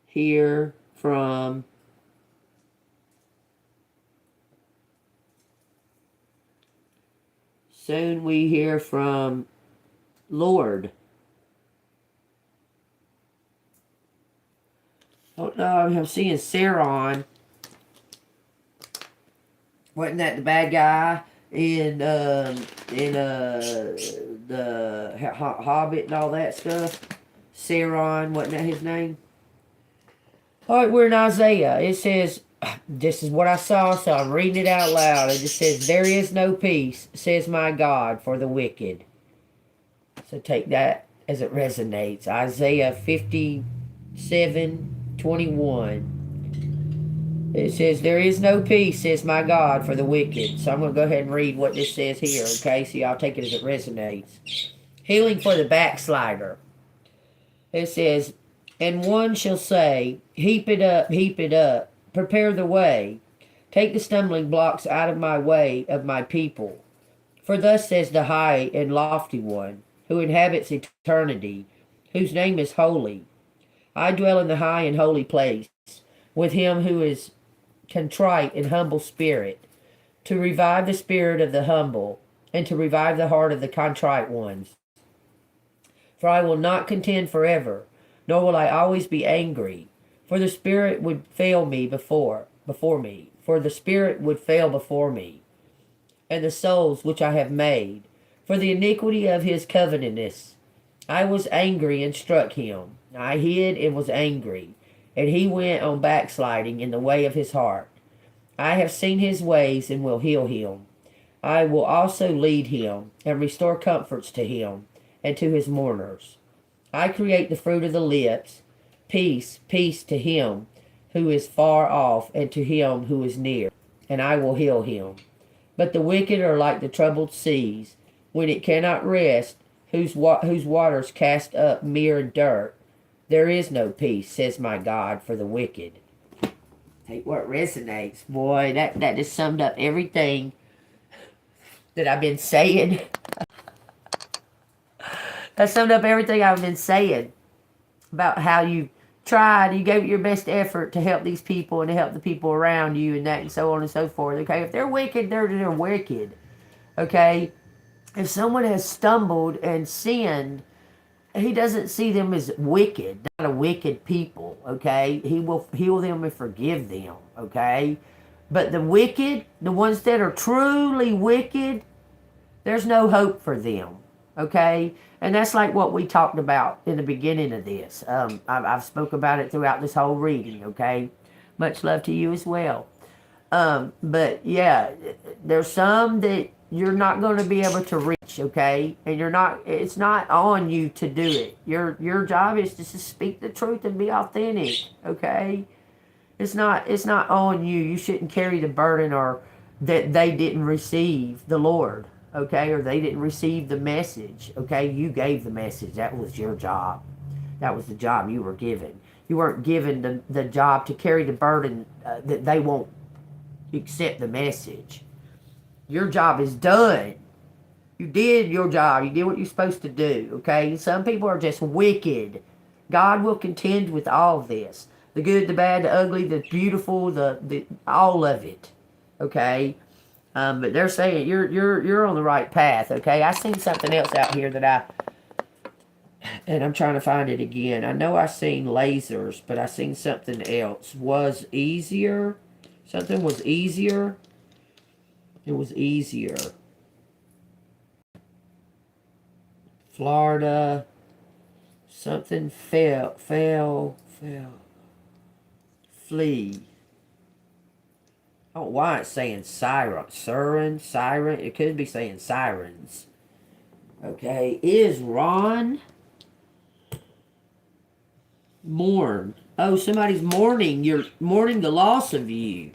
hear from Lord. Oh no, I'm seeing Saron. Wasn't that the bad guy in the Hobbit and all that stuff? Saron, wasn't that his name? Alright, we're in Isaiah. It says, this is what I saw, so I'm reading it out loud. It just says, there is no peace, says my God, for the wicked. So take that as it resonates. Isaiah 57:21. It says, there is no peace, says my God, for the wicked. So I'm going to go ahead and read what this says here, okay? So y'all take it as it resonates. Healing for the backslider. It says, and one shall say, heap it up, prepare the way. Take the stumbling blocks out of my way of my people. For thus says the high and lofty one, who inhabits eternity, whose name is holy. I dwell in the high and holy place, with him who is contrite and humble spirit, to revive the spirit of the humble, and to revive the heart of the contrite ones. For I will not contend forever, nor will I always be angry, for the spirit would fail me before me, for the spirit would fail before me, and the souls which I have made, for the iniquity of his covetousness. I was angry and struck him. I hid and was angry, and he went on backsliding in the way of his heart. I have seen his ways and will heal him. I will also lead him and restore comforts to him and to his mourners. I create the fruit of the lips, peace, peace to him who is far off and to him who is near, and I will heal him. But the wicked are like the troubled seas, when it cannot rest, whose waters cast up mere dirt. There is no peace, says my God, for the wicked. Take what resonates, boy. That just summed up everything that I've been saying. That summed up everything I've been saying about how you tried, you gave your best effort to help these people and to help the people around you and that and so on and so forth. Okay, if they're wicked, they're wicked. Okay, if someone has stumbled and sinned, he doesn't see them as wicked, not a wicked people, okay? He will heal them and forgive them, okay? But the wicked, the ones that are truly wicked, there's no hope for them, okay? And that's like what we talked about in the beginning of this. I've spoke about it throughout this whole reading, okay? Much love to you as well. But yeah, there's some that you're not going to be able to reach, okay? And it's not on you to do it. Your job is to just speak the truth and be authentic, okay? It's not on you. You shouldn't carry the burden or that they didn't receive the Lord, okay? Or they didn't receive the message, okay? You gave the message. That was your job. That was the job you were given. You weren't given the job to carry the burden that they won't accept the message. Your job is done. You did your job. You did what you're supposed to do, okay? Some people are just wicked. God will contend with all of this. The good, the bad, the ugly, the beautiful, the all of it, okay? But they're saying you're on the right path, okay? I seen something else out here and I'm trying to find it again. I know I seen lasers, but I seen something else. Was easier. Something was easier. It was easier. Florida. Something fell. Flee. I don't know why it's saying siren. It could be saying sirens. Okay. Is Ron. Mourn. Oh, somebody's mourning. You're mourning the loss of you.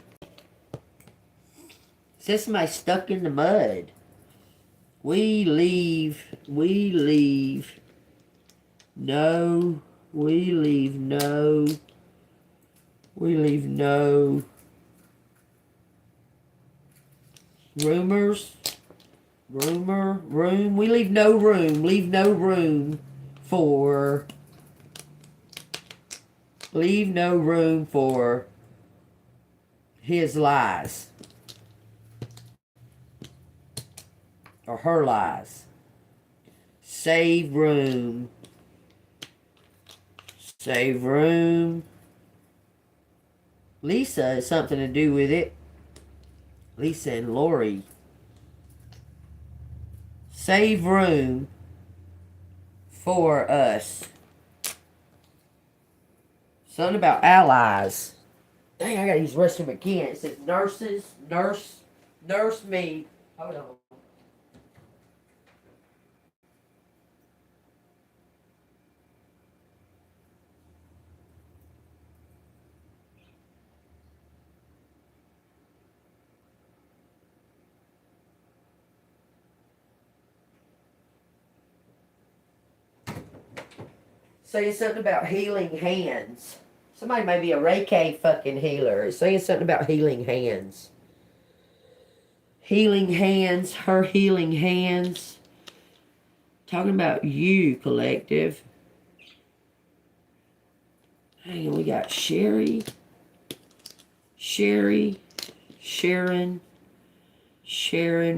says somebody stuck in the mud. We leave no, we leave no rumors, room. We leave no room for, his lies. Or her lies. Save room. Lisa has something to do with it. Lisa and Lori. Save room for us. Something about allies. Dang, I gotta use the restroom again. It says nurse me. Hold on. Saying something about healing hands. Somebody may be a Reiki fucking healer. It's saying something about healing hands. Healing hands. Her healing hands. Talking about you, collective. Hang on, we got Sharon,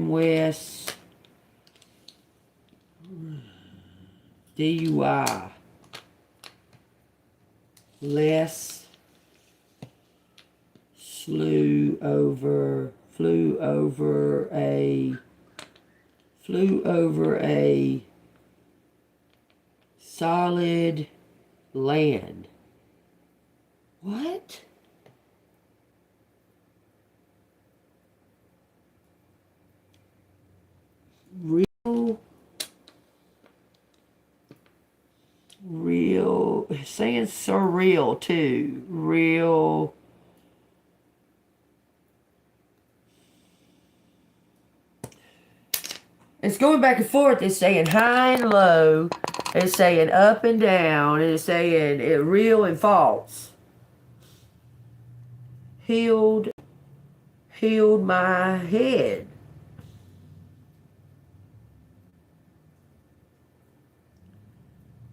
West, DUI. Les flew over a solid land. What? Real, saying surreal too. Real. It's going back and forth. It's saying high and low. It's saying up and down. It's saying real and false. Healed my head.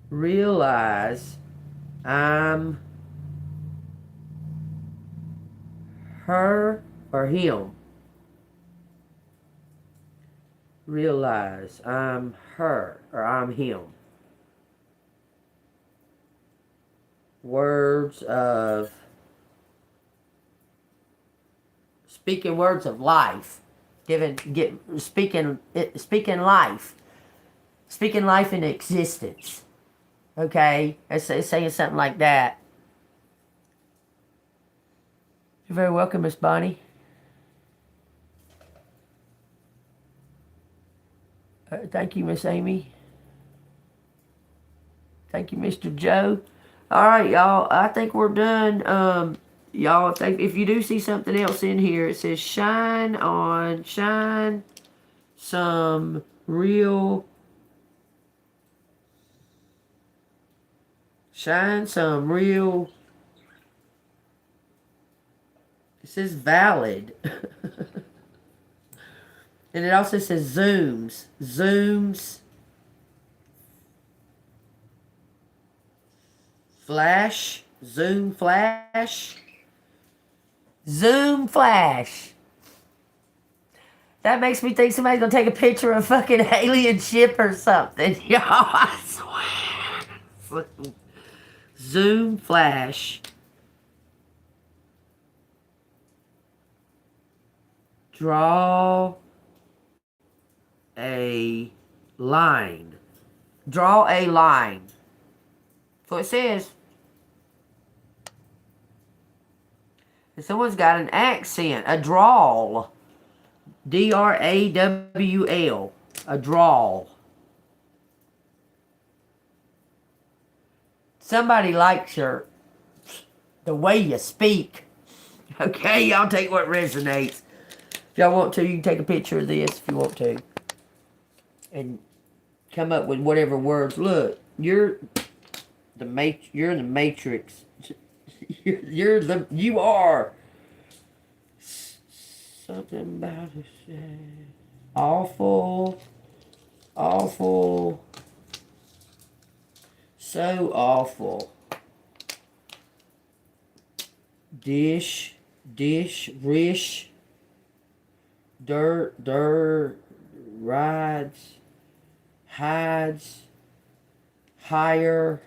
Realize I'm her or him. Realize I'm her or I'm him. Speaking words of life. Speaking life. Speaking life into existence. Okay, it's saying something like that. You're very welcome, Miss Bonnie. Thank you, Miss Amy. Thank you, Mr. Joe. All right, y'all. I think we're done. Y'all, if you do see something else in here, it says shine some real. Shine some real. It says valid. And it also says zooms. Flash. Zoom flash. That makes me think somebody's gonna take a picture of a fucking alien ship or something. Y'all, I swear. Zoom flash. Draw a line. So it says. And someone's got an accent. A drawl. DRAWL. A drawl. Somebody likes the way you speak. Okay, y'all take what resonates. If y'all want to, you can take a picture of this if you want to. And come up with whatever words. Look, you're the matrix. You are something about it. Awful, awful, so awful. Dish, rish, dirt, rides, hides, higher,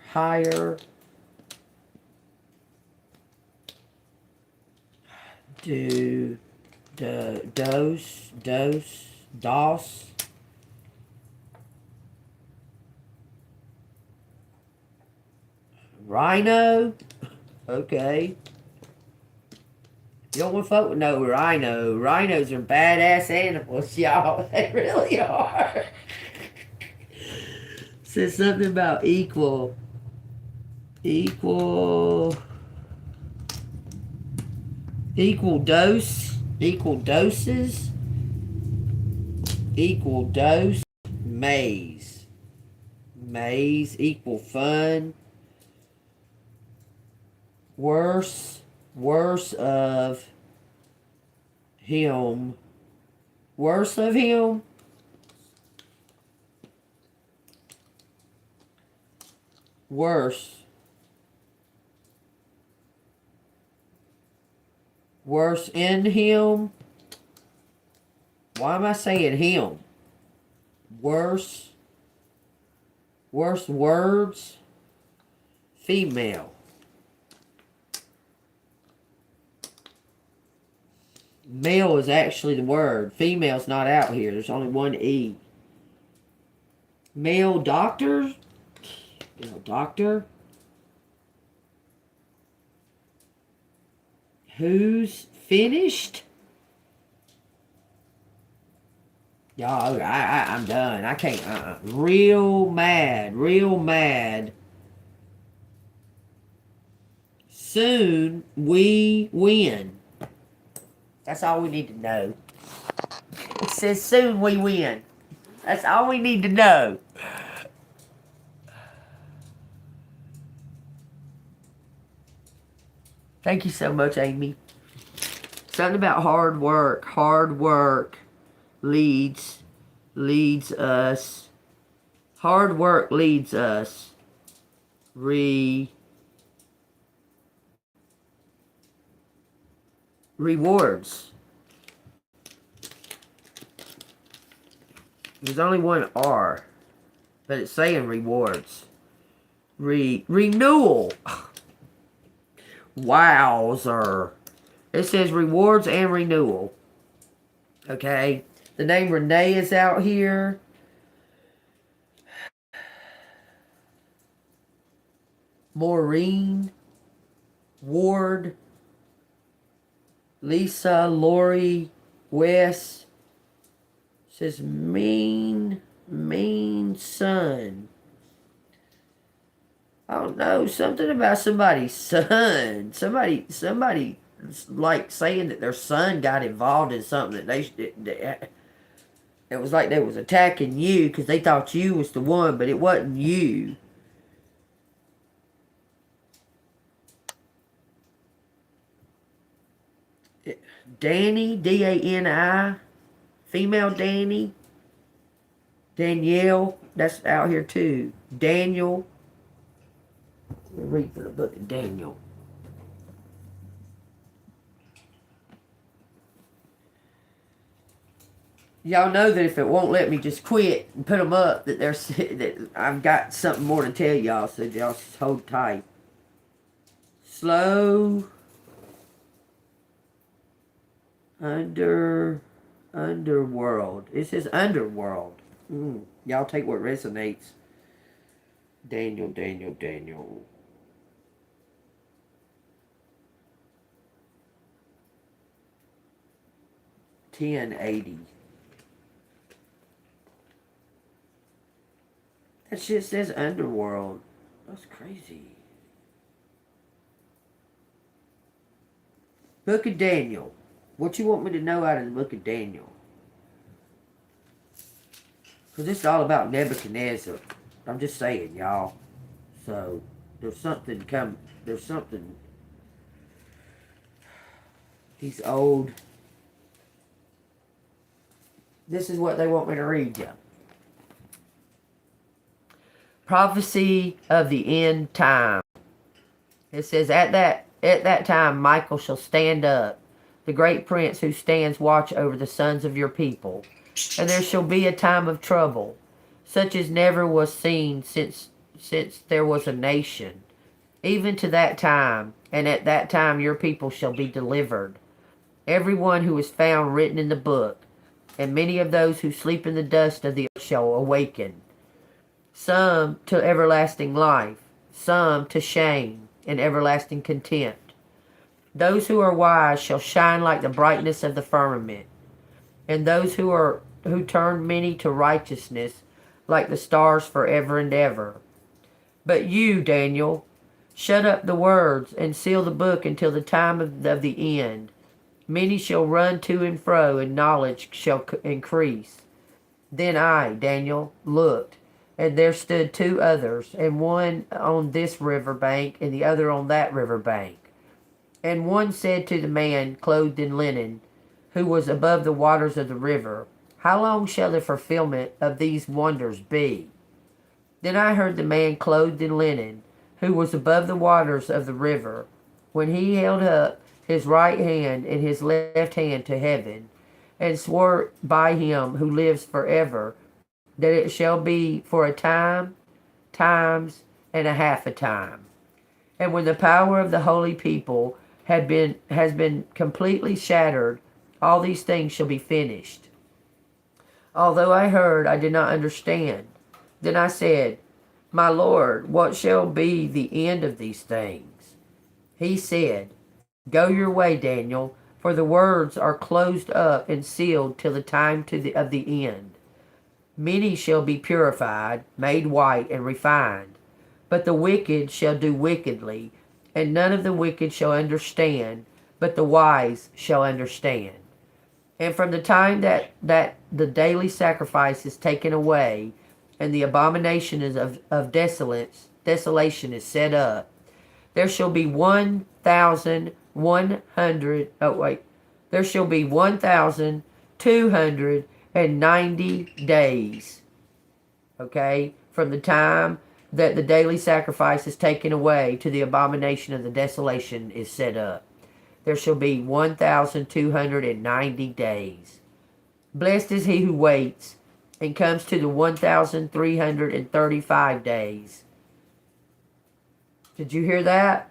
DOS, rhino, okay. You don't want folk to know rhino. Rhinos are badass animals, y'all. They really are. Says something about equal dose, equal doses, equal dose, maze, equal fun, worse of him, worse of him, worse in him. Why am I saying him? Worse words, female. Male is actually the word. Female's not out here. There's only one E. Male doctor. Doctor. Who's finished? Y'all, I'm done. I can't. Real mad. Soon we win. That's all we need to know. It says soon we win. That's all we need to know. Thank you so much, Amy. Something about hard work. Hard work leads us. Hard work leads us. Rewards. There's only one R, but it's saying rewards. Renewal. Wowzer. It says rewards and renewal. Okay. The name Renee is out here. Maureen. Ward. Lisa, Lori, Wes. Says mean son. I don't know, something about somebody's son. Somebody like saying that their son got involved in something that it was like they was attacking you because they thought you was the one, but it wasn't you. Danny, D-A-N-I, female Danny. Danielle, that's out here too. Daniel. Let me read from the book of Daniel. Y'all know that if it won't let me just quit and put them up, that that I've got something more to tell y'all, so y'all just hold tight. Slow. Underworld. It says underworld. Y'all take what resonates. Daniel. 1080. That shit says underworld. That's crazy. Book of Daniel. What you want me to know out of the book of Daniel? Because this is all about Nebuchadnezzar. I'm just saying, y'all. So, there's something come. There's something. He's old. This is what they want me to read you. Prophecy of the end time. It says, at that time Michael shall stand up, the great prince who stands watch over the sons of your people. And there shall be a time of trouble, such as never was seen since there was a nation, even to that time, and at that time your people shall be delivered, every one who is found written in the book, and many of those who sleep in the dust of the earth shall awaken, some to everlasting life, some to shame and everlasting contempt. Those who are wise shall shine like the brightness of the firmament, and those who turn many to righteousness like the stars forever and ever. But you, Daniel, shut up the words and seal the book until the time of the end. Many shall run to and fro, and knowledge shall increase. Then I, Daniel, looked, and there stood two others, and one on this river bank, and the other on that river bank. And one said to the man clothed in linen, who was above the waters of the river, how long shall the fulfillment of these wonders be? Then I heard the man clothed in linen, who was above the waters of the river, when he held up his right hand and his left hand to heaven, and swore by him who lives forever, that it shall be for a time, times, and a half a time. And when the power of the holy people has been completely shattered, all these things shall be finished. Although I heard, I did not understand. Then I said, my Lord, what shall be the end of these things? He said, go your way, Daniel, for the words are closed up and sealed till the time of the end. Many shall be purified, made white, and refined. But the wicked shall do wickedly, and none of the wicked shall understand, but the wise shall understand. And from the time that the daily sacrifice is taken away, and the abomination of desolation is set up, there shall be 1,100. There shall be 1,290 days. Okay, from the time that the daily sacrifice is taken away to the abomination of the desolation is set up. There shall be 1,290 days. Blessed is he who waits and comes to the 1,335 days. Did you hear that?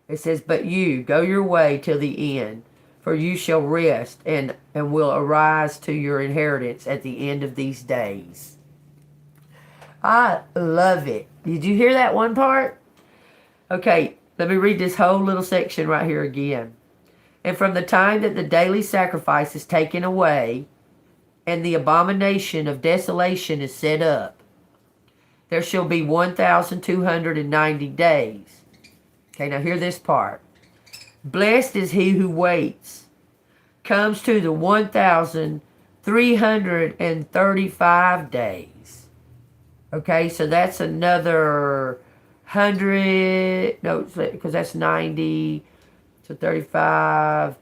It says, but you, go your way till the end, for you shall rest and will arise to your inheritance at the end of these days. I love it. Did you hear that one part? Okay, let me read this whole little section right here again. And from the time that the daily sacrifice is taken away, and the abomination of desolation is set up, there shall be 1,290 days. Okay, now hear this part. Blessed is he who waits, comes to the 1,335 days. Okay, so that's another 100, no, because that's 90, so 35,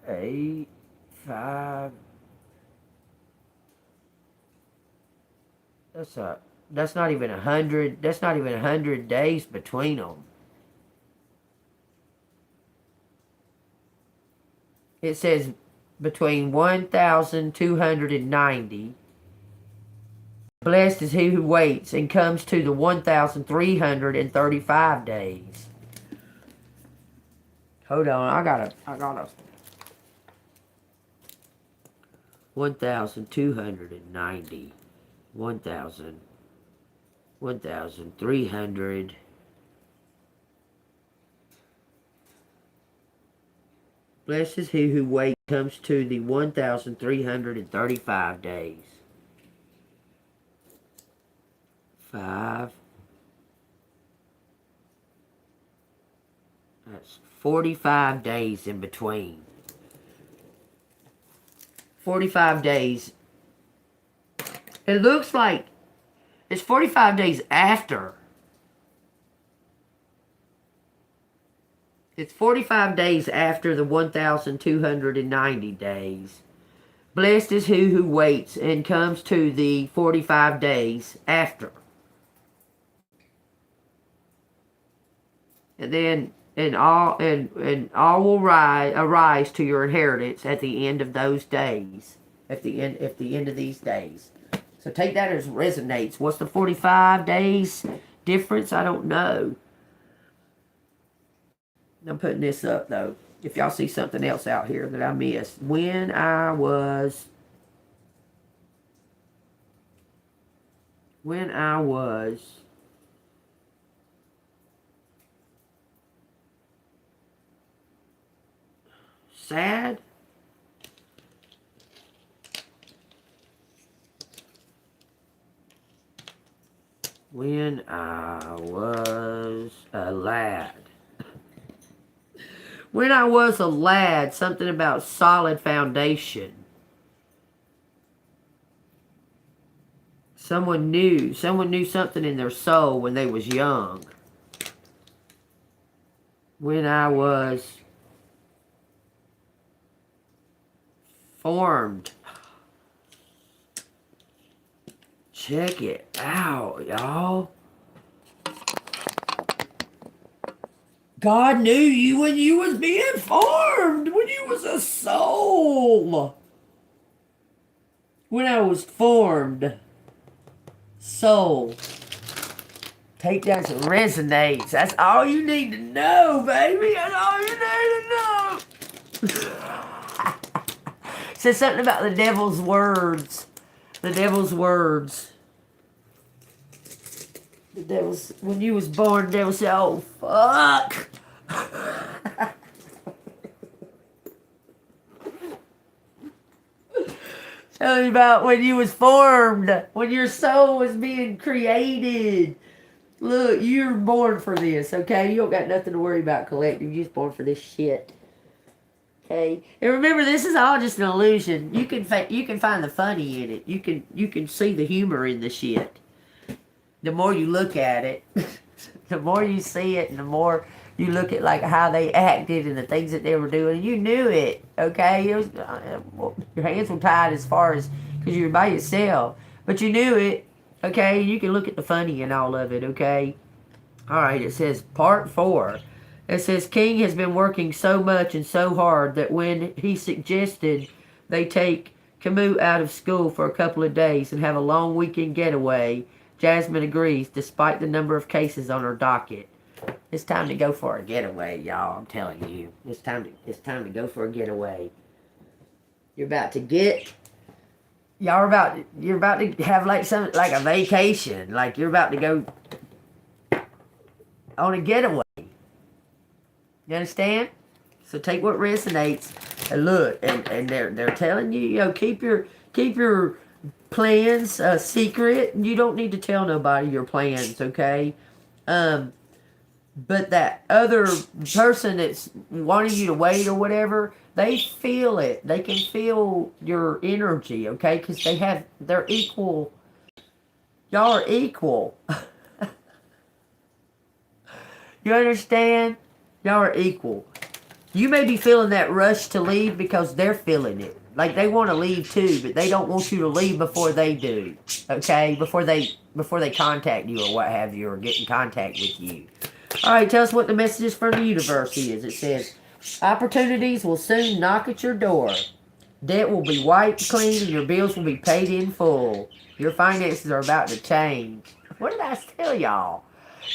8, 5, that's not even 100, that's not even 100 days between them. It says between 1,290. Blessed is he who waits and comes to the 1,335 days. Hold on, I gotta 1,290, 1,300. Blessed is he who waits, comes to the 1,335 days. 5, else. 45 days in between. 45 days. It looks like it's 45 days after. It's 45 days after the 1,290 days. Blessed is who waits and comes to the 45 days after. And then all will arise to your inheritance at the end of those days. At the end of these days. So take that as resonates. What's the 45 days difference? I don't know. I'm putting this up though. If y'all see something else out here that I missed. When I was sad. When I was a lad. When I was a lad, something about solid foundation. Someone knew something in their soul when they was young. When I was formed. Check it out, y'all. God knew you when you was being formed, when you was a soul. When I was formed. Soul. Take that as it resonates. That's all you need to know, baby. That's all you need to know. Says something about the devil's words. The devil's words. The devil's, when you was born, the devil said, oh, fuck. Tell me about when you was formed, when your soul was being created. Look, you're born for this, okay? You don't got nothing to worry about collecting. You're just born for this shit. Okay? And remember, this is all just an illusion. You can find the funny in it. You can see the humor in the shit. The more you look at it, the more you see it, and the more you look at like how they acted and the things that they were doing. You knew it, okay? It was, your hands were tied as far as, because you were by yourself. But you knew it, okay? You can look at the funny in all of it, okay? All right, it says part 4. It says, King has been working so much and so hard that when he suggested they take Camus out of school for a couple of days and have a long weekend getaway, Jasmine agrees, despite the number of cases on her docket. It's time to go for a getaway, y'all. I'm telling you, it's time to go for a getaway. You're about to have like a vacation, like you're about to go on a getaway. You understand? So take what resonates and look, and they're telling you, keep your plans secret. You don't need to tell nobody your plans, okay? But that other person that's wanting you to wait or whatever, they feel it. They can feel your energy, okay? Because they're equal. Y'all are equal. You understand? Y'all are equal. You may be feeling that rush to leave because they're feeling it. Like they want to leave too, but they don't want you to leave before they do. Okay? Before they contact you or what have you, or get in contact with you. Alright, tell us what the messages from the universe is. It says, opportunities will soon knock at your door. Debt will be wiped clean and your bills will be paid in full. Your finances are about to change. What did I tell y'all?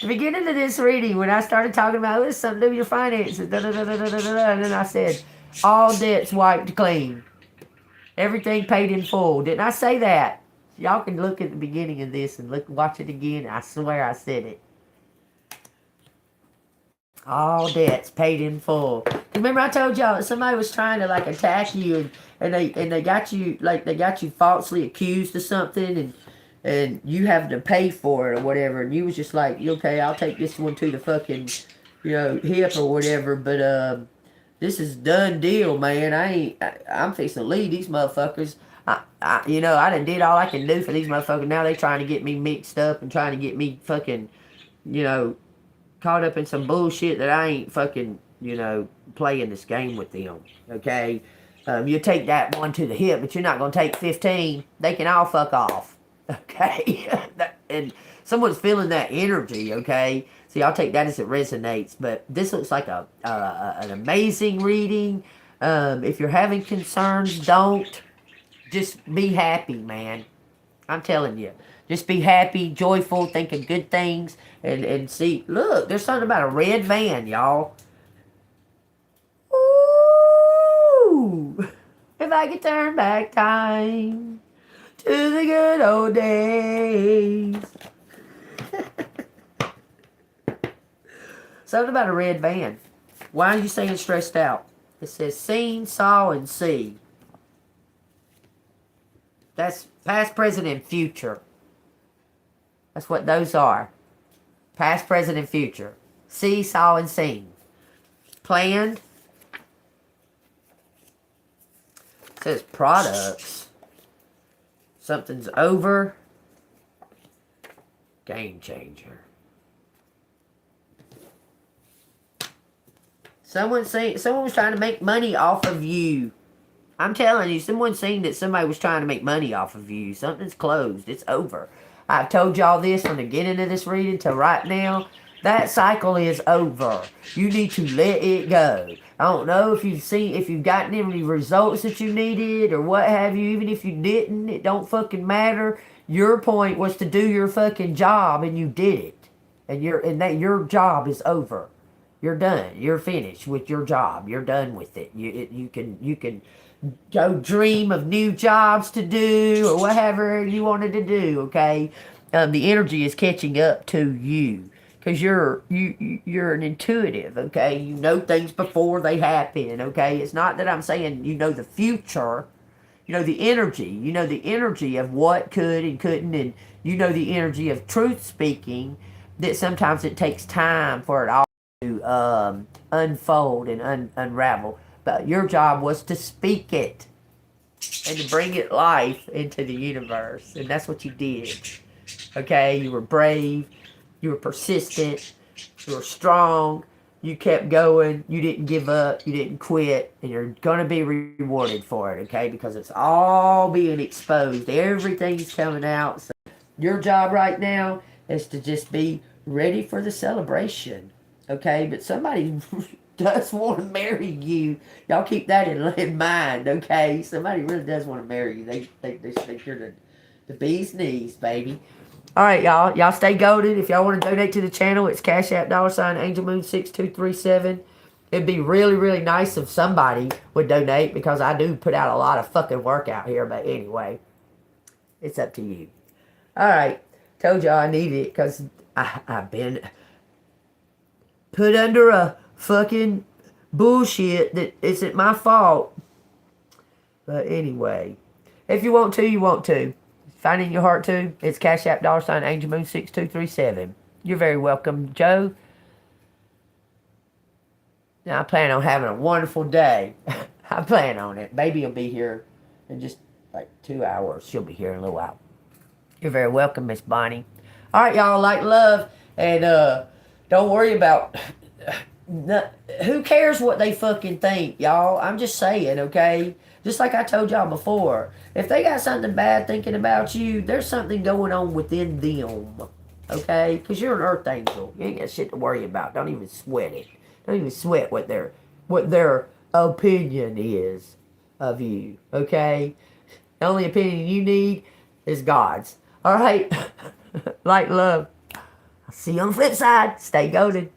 The beginning of this reading, when I started talking about this, something to do with your finances, and then I said, all debts wiped clean. Everything paid in full. Didn't I say that? Y'all can look at the beginning of this and watch it again. I swear I said it. All debts paid in full. Remember I told y'all that somebody was trying to like attack you and they got you falsely accused of something and you have to pay for it or whatever, and you was just like, okay, I'll take this one to the fucking hip or whatever. But this is done deal, man. I'm fixing to leave these motherfuckers. I done did all I can do for these motherfuckers. Now they trying to get me mixed up and trying to get me fucking, caught up in some bullshit that I ain't fucking, playing this game with them. Okay? You take that one to the hip, but you're not going to take 15. They can all fuck off. Okay? And someone's feeling that energy, okay? See, I'll take that as it resonates. But this looks like an amazing reading. If you're having concerns, don't. Just be happy, man. I'm telling you. Just be happy, joyful, think of good things. And see, look, there's something about a red van, y'all. Ooh! If I could turn back time to the good old days. Something about a red van. Why are you saying stressed out? It says seen, saw, and see. That's past, present, and future. That's what those are. Past, present, and future. See, saw, and seen. Planned. It says products. Something's over. Game changer. Someone was trying to make money off of you. I'm telling you, someone's saying that somebody was trying to make money off of you. Something's closed. It's over. I've told y'all this from the beginning of this reading to right now. That cycle is over. You need to let it go. I don't know if you've gotten any results that you needed or what have you. Even if you didn't, it don't fucking matter. Your point was to do your fucking job, and you did it. And your job is over. You're done. You're finished with your job. You're done with it. You can go dream of new jobs to do or whatever you wanted to do. Okay, the energy is catching up to you because you're an intuitive. Okay, you know things before they happen. Okay, it's not that I'm saying you know the future. You know the energy. You know the energy of what could and couldn't, and you know the energy of truth speaking. That sometimes it takes time for it all to unfold and unravel. But your job was to speak it and to bring it life into the universe. And that's what you did. Okay? You were brave. You were persistent. You were strong. You kept going. You didn't give up. You didn't quit. And you're going to be rewarded for it. Okay? Because it's all being exposed. Everything's coming out. So your job right now is to just be ready for the celebration. Okay, but somebody does want to marry you. Y'all keep that in mind, okay? Somebody really does want to marry you. They think you're the bee's knees, baby. All right, y'all. Y'all stay goated. If y'all want to donate to the channel, it's Cash App $AngelMoon6237. It'd be really, really nice if somebody would donate because I do put out a lot of fucking work out here. But anyway, it's up to you. All right. Told y'all I needed it because I've been put under a fucking bullshit that isn't my fault. But anyway, if you want to, you want to. Find it in your heart to. It's Cash App $AngelMoon6237. You're very welcome, Joe. Now I plan on having a wonderful day. I plan on it. Baby will be here in just like 2 hours. She'll be here in a little while. You're very welcome, Miss Bonnie. All right, y'all. Like, love, and don't worry about who cares what they fucking think, y'all. I'm just saying, okay? Just like I told y'all before. If they got something bad thinking about you, there's something going on within them. Okay? Because you're an earth angel. You ain't got shit to worry about. Don't even sweat it. Don't even sweat what their opinion is of you. Okay? The only opinion you need is God's. Alright? Like, love. See you on the flip side. Stay goated.